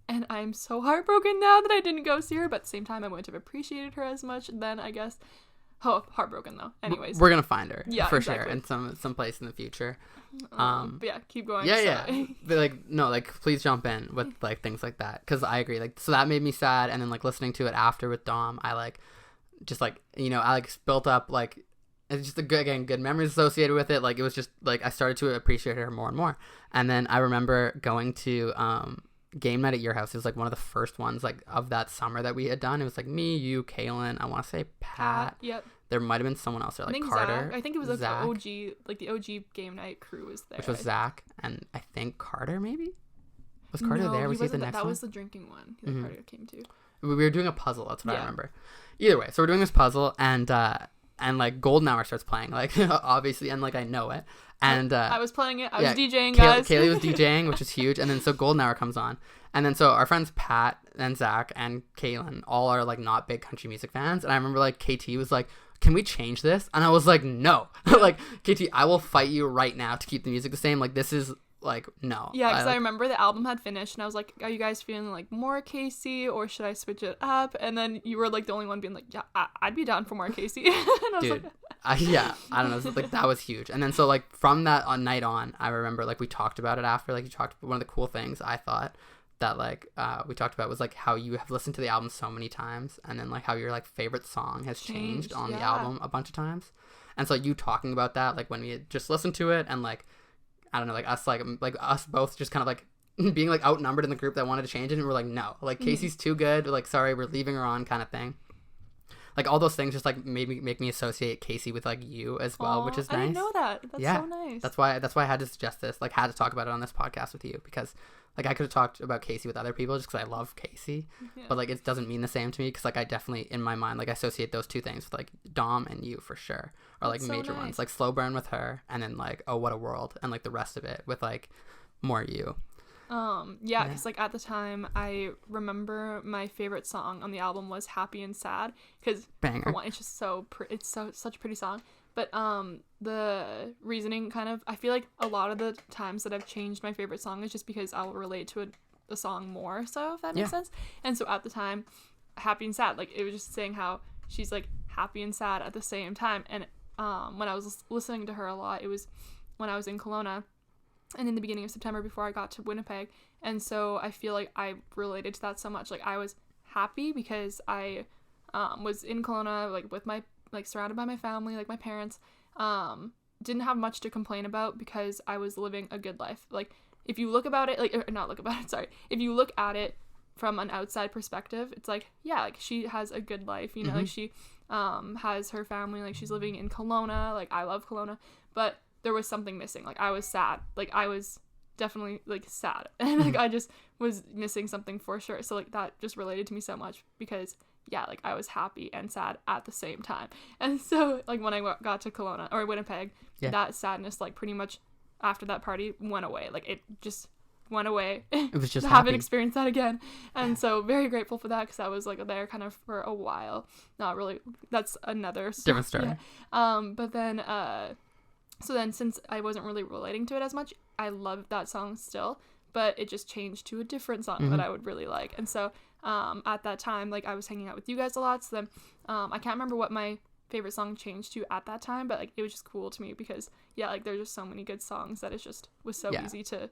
And I'm so heartbroken now that I didn't go see her, but at the same time, I wouldn't have appreciated her as much then, I guess. Oh, heartbroken, though. Anyways. We're going to find her. Yeah, for sure. In some place in the future. But yeah, keep going. Yeah. But like, no, like, please jump in with, like, things like that. Because I agree. Like, so that made me sad. And then, like, listening to it after with Dom, I, like, just, like, you know, I, like, built up, like, it's just good memories associated with it. Like, it was just, like, I started to appreciate her more and more. And then I remember going to, game night at your house. It was like one of the first ones like of that summer that we had done. It was like me, you, Kaylin, I want to say Pat. Yep. There might have been someone else there, like Carter. Zach. I think it was like Zach. The OG game night crew was there. Which was Zach and I think Carter maybe? Was Carter there? Was he the next one? That was the drinking one that Carter came to. We were doing a puzzle, that's what I remember. Either way, so we're doing this puzzle and like Golden Hour starts playing, like obviously, and like I know it. And I was playing it. I was DJing, guys. Kailey was DJing, which is huge. And then so Golden Hour comes on. And then so our friends Pat and Zach and Kaylin all are like not big country music fans. And I remember like KT was like, can we change this? And I was like, no. Like, KT, I will fight you right now to keep the music the same. Like, this is like, no. Yeah, because I remember the album had finished and I was like, are you guys feeling like more Kacey or should I switch it up? And then you were like the only one being like, yeah, I'd be down for more Kacey. And I was like, I don't know. So, like, that was huge. And then so like from that night on, I remember like we talked about it after. Like, you talked about one of the cool things I thought that like we talked about was like how you have listened to the album so many times, and then like how your like favorite song has changed on the album a bunch of times. And so you talking about that, like when we had just listened to it, and like I don't know, like us both just kind of like being like outnumbered in the group that wanted to change it, and we're like, no, like Kacey's too good, like sorry, we're leaving her on kind of thing. Like all those things just like make me associate Kacey with like you as well. Which is nice. I didn't know that. That's so nice. That's why I had to suggest this, like had to talk about it on this podcast with you, because like I could have talked about Kacey with other people just because I love Kacey, but like it doesn't mean the same to me, because like I definitely in my mind like I associate those two things with like Dom and you for sure, or like major ones, like Slow Burn with her, and then like Oh What a World, and like the rest of it with like more you. Because like at the time I remember my favorite song on the album was Happy and Sad, because for one, it's just such a pretty song. But the reasoning kind of, I feel like a lot of the times that I've changed my favorite song is just because I'll relate to the song more, so if that makes sense. And so at the time, Happy and Sad, like it was just saying how she's like happy and sad at the same time. And when I was listening to her a lot, it was when I was in Kelowna and in the beginning of September before I got to Winnipeg. And so I feel like I related to that so much. Like I was happy because I was in Kelowna, like with my, like surrounded by my family, like my parents, didn't have much to complain about because I was living a good life. Like if you look about it, like, or not look about it, sorry. If you look at it from an outside perspective, it's like, yeah, like she has a good life, you know, like she has her family, like she's living in Kelowna, like I love Kelowna, but there was something missing. Like I was sad. Like I was definitely like sad, and like I just was missing something for sure. So like that just related to me so much because like I was happy and sad at the same time. And so like when I got to Kelowna or Winnipeg, that sadness like pretty much after that party went away. Like it just went away. It was just to haven't experienced that again. And so very grateful for that, because I was like there kind of for a while. Not really, that's another different story. But then so then since I wasn't really relating to it as much, I love that song still, but it just changed to a different song that I would really like. And so at that time, like I was hanging out with you guys a lot, so then I can't remember what my favorite song changed to at that time, but like it was just cool to me because like there's just so many good songs that it just was so easy to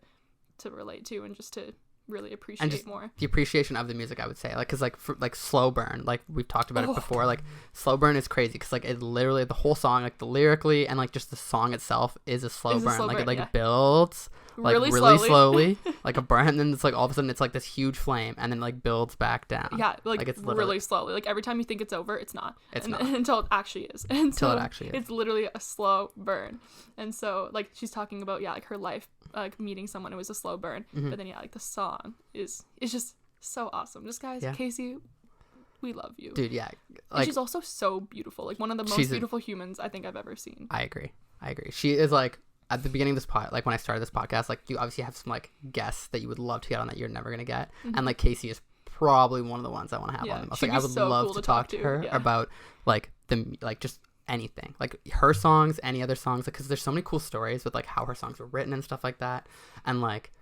relate to and just to really appreciate and just more the appreciation of the music, I would say, like because like for, like Slow Burn, like we've talked about it before, like Slow Burn is crazy because like it literally, the whole song, like the lyrically and like just the song itself is a slow burn. Like it builds like really slowly like a burn, and then it's like all of a sudden it's like this huge flame and then like builds back down. Like it's really slowly, like every time you think it's over, it's not not until it actually is. And until it actually is, it's literally a slow burn. And so like she's talking about like her life, like meeting someone, it was a slow burn, but then like the song is just so awesome. Just guys, Kacey, we love you, dude. Like, and she's also so beautiful, like one of the most beautiful humans I think I've ever seen. I agree. She is like, at the beginning of this like when I started this podcast, like you obviously have some like guests that you would love to get on that you're never gonna get, and like Kacey is probably one of the ones I want to have on the most. Like I would love to talk to her about like just anything, like her songs, any other songs, because there's so many cool stories with like how her songs were written and stuff like that, and like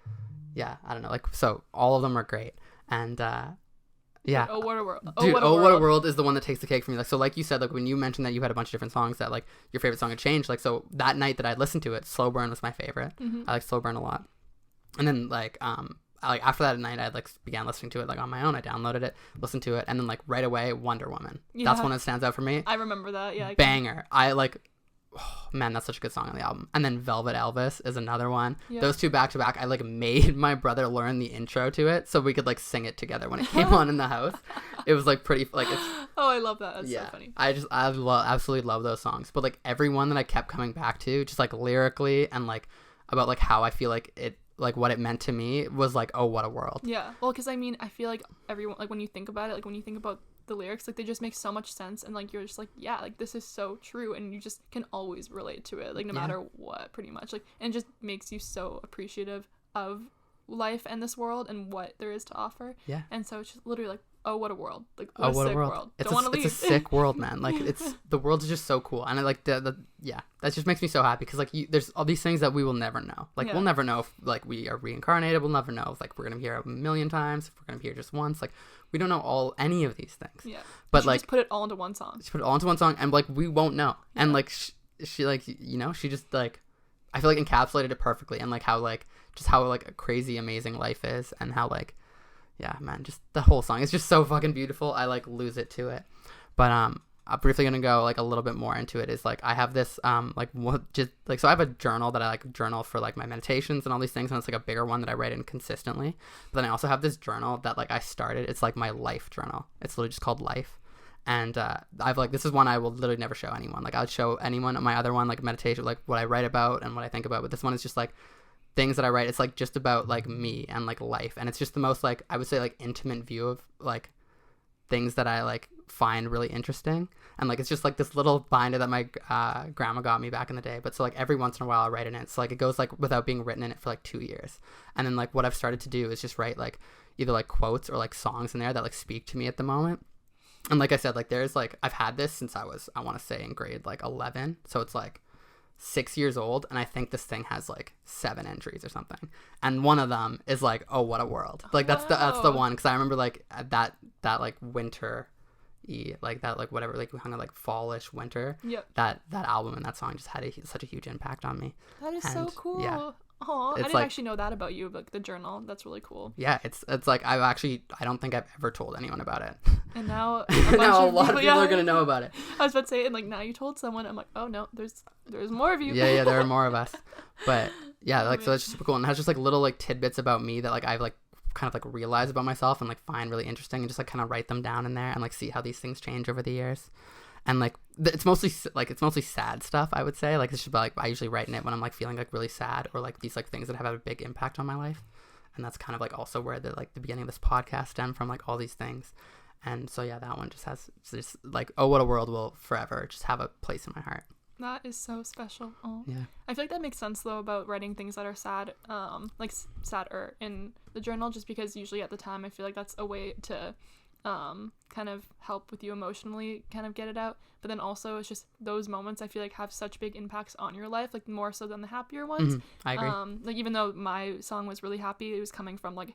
I don't know, like so all of them are great. And Oh What a World. Dude, What a World is the one that takes the cake for me. Like, so like you said, like when you mentioned that you had a bunch of different songs that like your favorite song had changed, like so that night that I listened to it, Slow Burn was my favorite. I like Slow Burn a lot. And then like after that night I like began listening to it like on my own. I downloaded it, listened to it, and then like right away Wonder Woman. That's one that stands out for me. I remember that. Banger. I like, oh, man, that's such a good song on the album. And then Velvet Elvis is another one. Those two back to back, I like made my brother learn the intro to it so we could like sing it together when it came on in the house. It was like pretty like it's I love that. That's so funny. I absolutely love those songs. But like every one that I kept coming back to, just like lyrically and like about like how I feel like it, like what it meant to me was like, oh, what a world. Well, because I mean I feel like everyone, like when you think about it, like when you think about the lyrics, like they just make so much sense, and like you're just like like this is so true, and you just can always relate to it, like no matter what, pretty much, like, and it just makes you so appreciative of life and this world and what there is to offer. And so it's just literally like, oh, what a world. Like what a sick world. Don't want to leave. It's a sick world, man. Like it's the world is just so cool, and I like that just makes me so happy because like there's all these things that we will never know. Like we'll never know if like we are reincarnated. We'll never know if like we're gonna be here a million times, if we're gonna be here just once. Like we don't know any of these things. But like just put it all into one song. And like we won't know. And like she like, you know, she just like, I feel like encapsulated it perfectly, and like how like just how like a crazy amazing life is, and how like man, just the whole song is just so fucking beautiful. I like lose it to it. But I'm briefly gonna go like a little bit more into it. Is like I have this like what just like, so I have a journal that I like journal for like my meditations and all these things, and it's like a bigger one that I write in consistently. But then I also have this journal that like I started. It's like my life journal. It's literally just called Life. And I've like, this is one I will literally never show anyone. Like I would show anyone my other one, like meditation, like what I write about and what I think about. But this one is just like things that I write. It's like just about like me and like life, and it's just the most like, I would say like intimate view of like things that I like find really interesting. And like it's just like this little binder that my grandma got me back in the day. But so like every once in a while I write in it. So like it goes like without being written in it for like 2 years. And then like what I've started to do is just write like either like quotes or like songs in there that like speak to me at the moment. And like I said, like there's like, I've had this since I was, I want to say in grade like 11. So it's like 6 years old, and I think this thing has like 7 entries or something, and one of them is like, oh, what a world. Like that's the one, because I remember like that like winter like that, like whatever, like we hung out like fallish winter. That album and that song just had such a huge impact on me. That is so cool. Oh, I didn't actually know that about you, but the journal, that's really cool. Yeah, it's like I don't think I've ever told anyone about it. And now a lot of people are gonna know about it. I was about to say, and like now you told someone, I'm like, oh no, there's more of you. Yeah, there are more of us. But yeah, like so that's just super cool, and it has just like little like tidbits about me that like I've like kind of like realized about myself and like find really interesting, and just like kind of write them down in there and like see how these things change over the years. And like it's mostly sad stuff, I would say. Like it's just like I usually write in it when I'm like feeling like really sad, or like these like things that have a big impact on my life. And that's kind of like also where the beginning of this podcast stemmed from, like all these things. And so yeah, that one just has just like, oh, what a world will forever just have a place in my heart. That is so special. Oh. Yeah. I feel like that makes sense though about writing things that are sad, like sadder in the journal, just because usually at the time I feel like that's a way to kind of help with you emotionally, kind of get it out. But then also it's just those moments I feel like have such big impacts on your life, like more so than the happier ones. I agree. Like even though my song was really happy, it was coming from like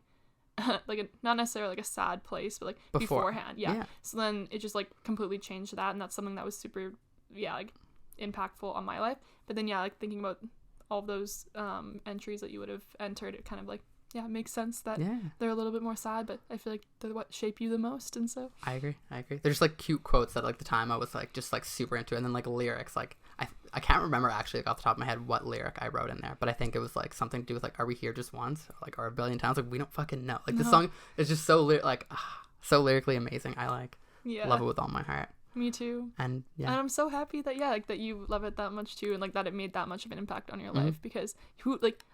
not necessarily like a sad place, but like beforehand. Yeah. So then it just like completely changed that, and that's something that was super like impactful on my life. But then like thinking about all of those entries that you would have entered, it kind of like it makes sense that they're a little bit more sad, but I feel like they're what shape you the most. And so I agree. There's like cute quotes that like the time I was like just like super into it, and then like lyrics, like I can't remember actually like off the top of my head what lyric I wrote in there, but I think it was like something to do with like, are we here just once, or, like, or a billion times, like we don't fucking know. Like the song is just so so lyrically amazing. I like love it with all my heart. Me too. And and I'm so happy that like that you love it that much too, and like that it made that much of an impact on your life, because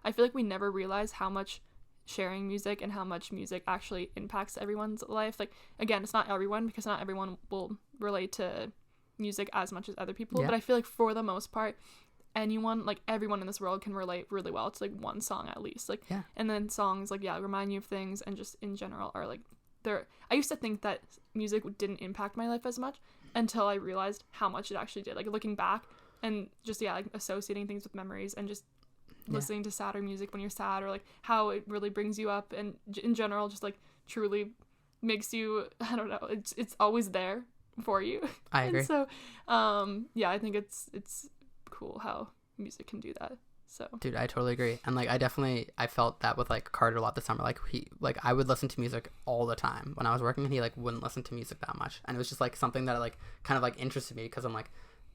I feel like we never realize how much sharing music and how much music actually impacts everyone's life. Like again, it's not everyone, because not everyone will relate to music as much as other people, but I feel like for the most part everyone in this world can relate really well to like one song at least, like and then songs like remind you of things, and just in general are like I used to think that music didn't impact my life as much until I realized how much it actually did, like looking back and just like associating things with memories, and just listening to sadder music when you're sad, or like how it really brings you up, and in general just like truly makes you, I don't know, it's always there for you. I agree. And so I think it's cool how music can do that. So dude, I totally agree. And like I felt that with like Carter a lot this summer. Like I would listen to music all the time when I was working, and he like wouldn't listen to music that much, and it was just like something that like kind of like interested me, because I'm like,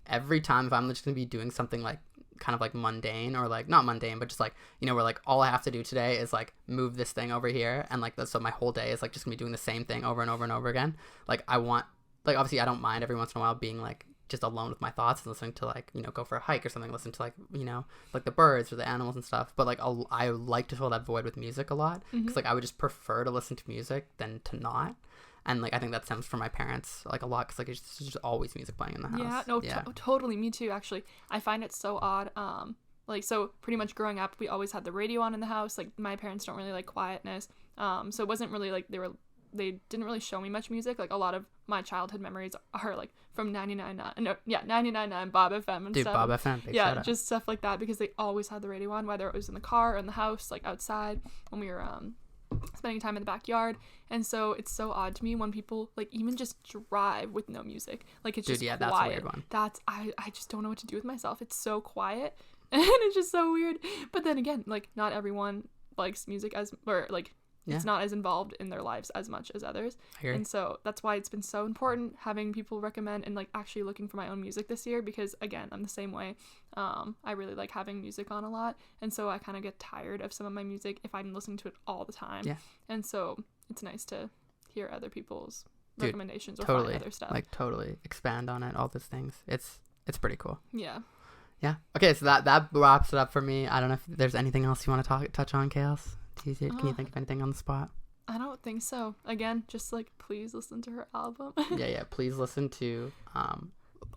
every time if I'm just gonna be doing something like kind of like mundane, or like not mundane, but just like, where like all I have to do today is like move this thing over here, and like so my whole day is like just gonna be doing the same thing over and over and over again. Like I want, like obviously I don't mind every once in a while being like just alone with my thoughts and listening to like, go for a hike or something, listen to like, like the birds or the animals and stuff. But like I like to fill that void with music a lot, because like I would just prefer to listen to music than to not. And like I think that stems from my parents like a lot, because like it's just always music playing in the house. Totally, me too. Actually, I find it so odd. Like so pretty much growing up, we always had the radio on in the house. Like my parents don't really like quietness. So it wasn't really like they didn't really show me much music. Like a lot of my childhood memories are like from 99.9 Bob FM and dude, stuff. Bob FM, big shout out. Just stuff like that, because they always had the radio on, whether it was in the car or in the house, like outside when we were spending time in the backyard. And so it's so odd to me when people like even just drive with no music. Like it's just quiet. That's a weird one. I just don't know what to do with myself. It's so quiet and it's just so weird. But then again, like not everyone likes music it's not as involved in their lives as much as others. And so that's why it's been so important having people recommend and like actually looking for my own music this year, because again, I'm the same way. I really like having music on a lot, and so I kind of get tired of some of my music if I'm listening to it all the time. And so it's nice to hear other people's recommendations or find other stuff. Like totally expand on it, all those things. It's pretty cool. Yeah. Okay, so that wraps it up for me. I don't know if there's anything else you want to touch on, Chaos. Can you think of anything on the spot? I don't think so. Again, just like please listen to her album. Please listen to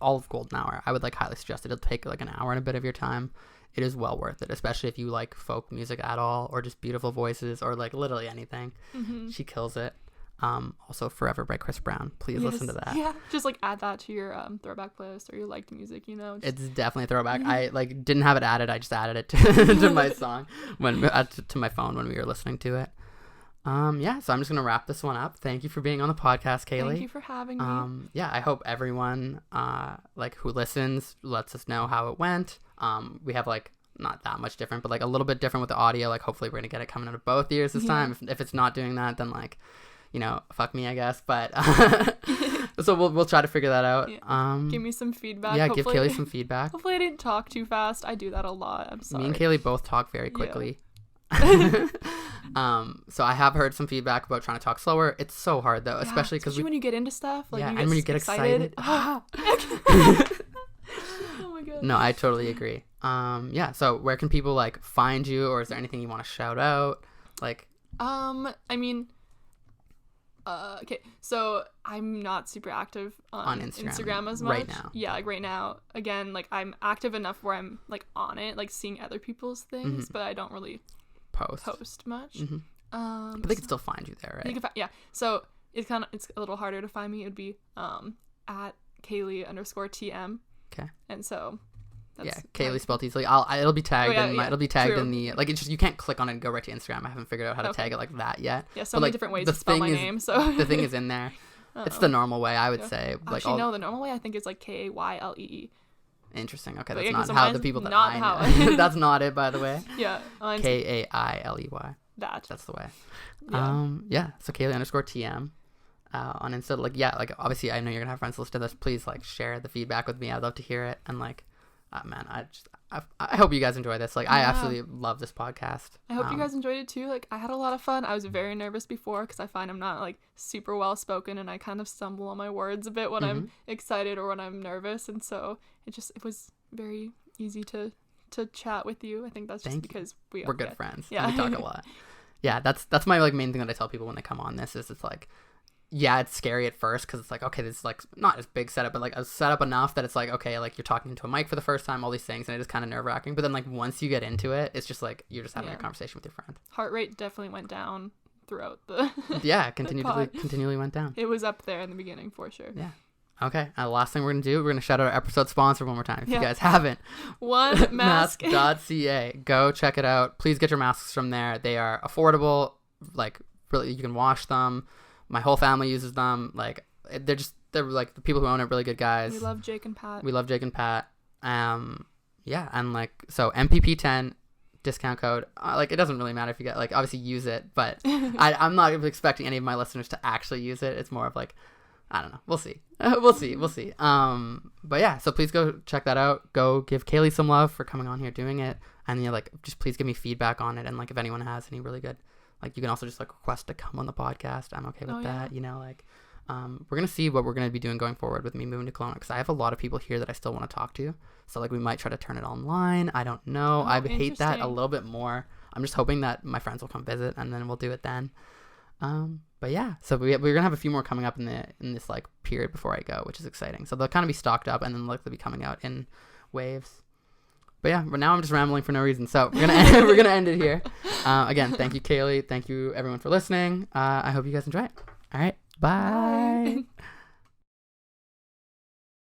all of Golden Hour. I would like highly suggest it. It'll take like an hour and a bit of your time. It is well worth it, especially if you like folk music at all, or just beautiful voices, or like literally anything. She kills it. Also Forever by Chris Brown. Please listen to that. Yeah, just like add that to your throwback playlist or your liked music, It's definitely a throwback. I like didn't have it added. I just added it to my song to my phone when we were listening to it. So I'm just gonna wrap this one up. Thank you for being on the podcast, Kailey. Thank you for having me. I hope everyone like who listens lets us know how it went. We have like not that much different, but like a little bit different with the audio. Like hopefully we're gonna get it coming out of both ears this time. If it's not doing that, then like, fuck me, I guess. But so we'll try to figure that out. Give me some feedback. Give Kailey some feedback. Hopefully I didn't talk too fast. I do that a lot. I'm sorry. Me and Kailey both talk very quickly. So I have heard some feedback about trying to talk slower. It's so hard though, especially when you get into stuff. Like, and when you get excited. Oh my god. No, I totally agree. So where can people like find you, or is there anything you want to shout out? Like, I mean, Okay, so I'm not super active on Instagram as much right now. Yeah, like right now, again, like I'm active enough where I'm like on it, like seeing other people's things, but I don't really post much. But they can still find you there, right? Yeah. So it's a little harder to find me. It would be at Kailey_TM. Okay. And so. Kailey spelled easily. It'll be tagged it'll be tagged in the like. It's just you can't click on it and go right to Instagram. I haven't figured out how to tag it like that yet. Yeah, so many different ways to spell my name. So the thing is in there. It's the normal way, I would say. Like actually, no, the normal way I think is like Kaylee. Interesting. Okay, that's not how the people that I know. That's not it, by the way. Yeah, Kailey. That's the way. So Kailey_TM. On Insta, like obviously I know you're gonna have friends listen to this. Please like share the feedback with me. I'd love to hear it. And like, man, I hope you guys enjoy this. Like, I absolutely love this podcast. I hope you guys enjoyed it too. Like, I had a lot of fun. I was very nervous before because I find I'm not like super well spoken, and I kind of stumble on my words a bit when I'm excited or when I'm nervous. And so it was very easy to chat with you. I think that's just because we're good friends. Yeah, we talk a lot. Yeah, that's my like main thing that I tell people when they come on this is it's like. Yeah, it's scary at first because it's like, okay, this is like not as big setup, but like a setup enough that it's like, okay, like you're talking to a mic for the first time, all these things, and it is kind of nerve wracking. But then like once you get into it, it's just like you're just having a conversation with your friend. Heart rate definitely went down throughout the continually went down. It was up there in the beginning for sure. Yeah. Okay. Last thing we're gonna do, we're gonna shout out our episode sponsor one more time. If you guys haven't, onemask.ca. Go check it out. Please get your masks from there. They are affordable. Like really, you can wash them. My whole family uses them. Like they're like the people who own it, really good guys. We love Jake and Pat. Yeah, and like so MPP10 discount code. Like it doesn't really matter if you get like obviously use it, but I'm not expecting any of my listeners to actually use it. It's more of like I don't know. We'll see. We'll see. But yeah, so please go check that out. Go give Kailey some love for coming on here doing it, and like just please give me feedback on it, and like if anyone has any really good. Like, you can also just, like, request to come on the podcast. I'm okay with that, you know, like, we're going to see what we're going to be doing going forward with me moving to Kelowna, because I have a lot of people here that I still want to talk to. So, like, we might try to turn it online. I don't know. I hate that a little bit more. I'm just hoping that my friends will come visit, and then we'll do it then. But, yeah. So, we're going to have a few more coming up in this, like, period before I go, which is exciting. So, they'll kind of be stocked up, and then, like, they'll be coming out in waves. But yeah, but now I'm just rambling for no reason. So we're gonna end it here. Again, thank you, Kailey. Thank you, everyone, for listening. I hope you guys enjoy it. All right, bye.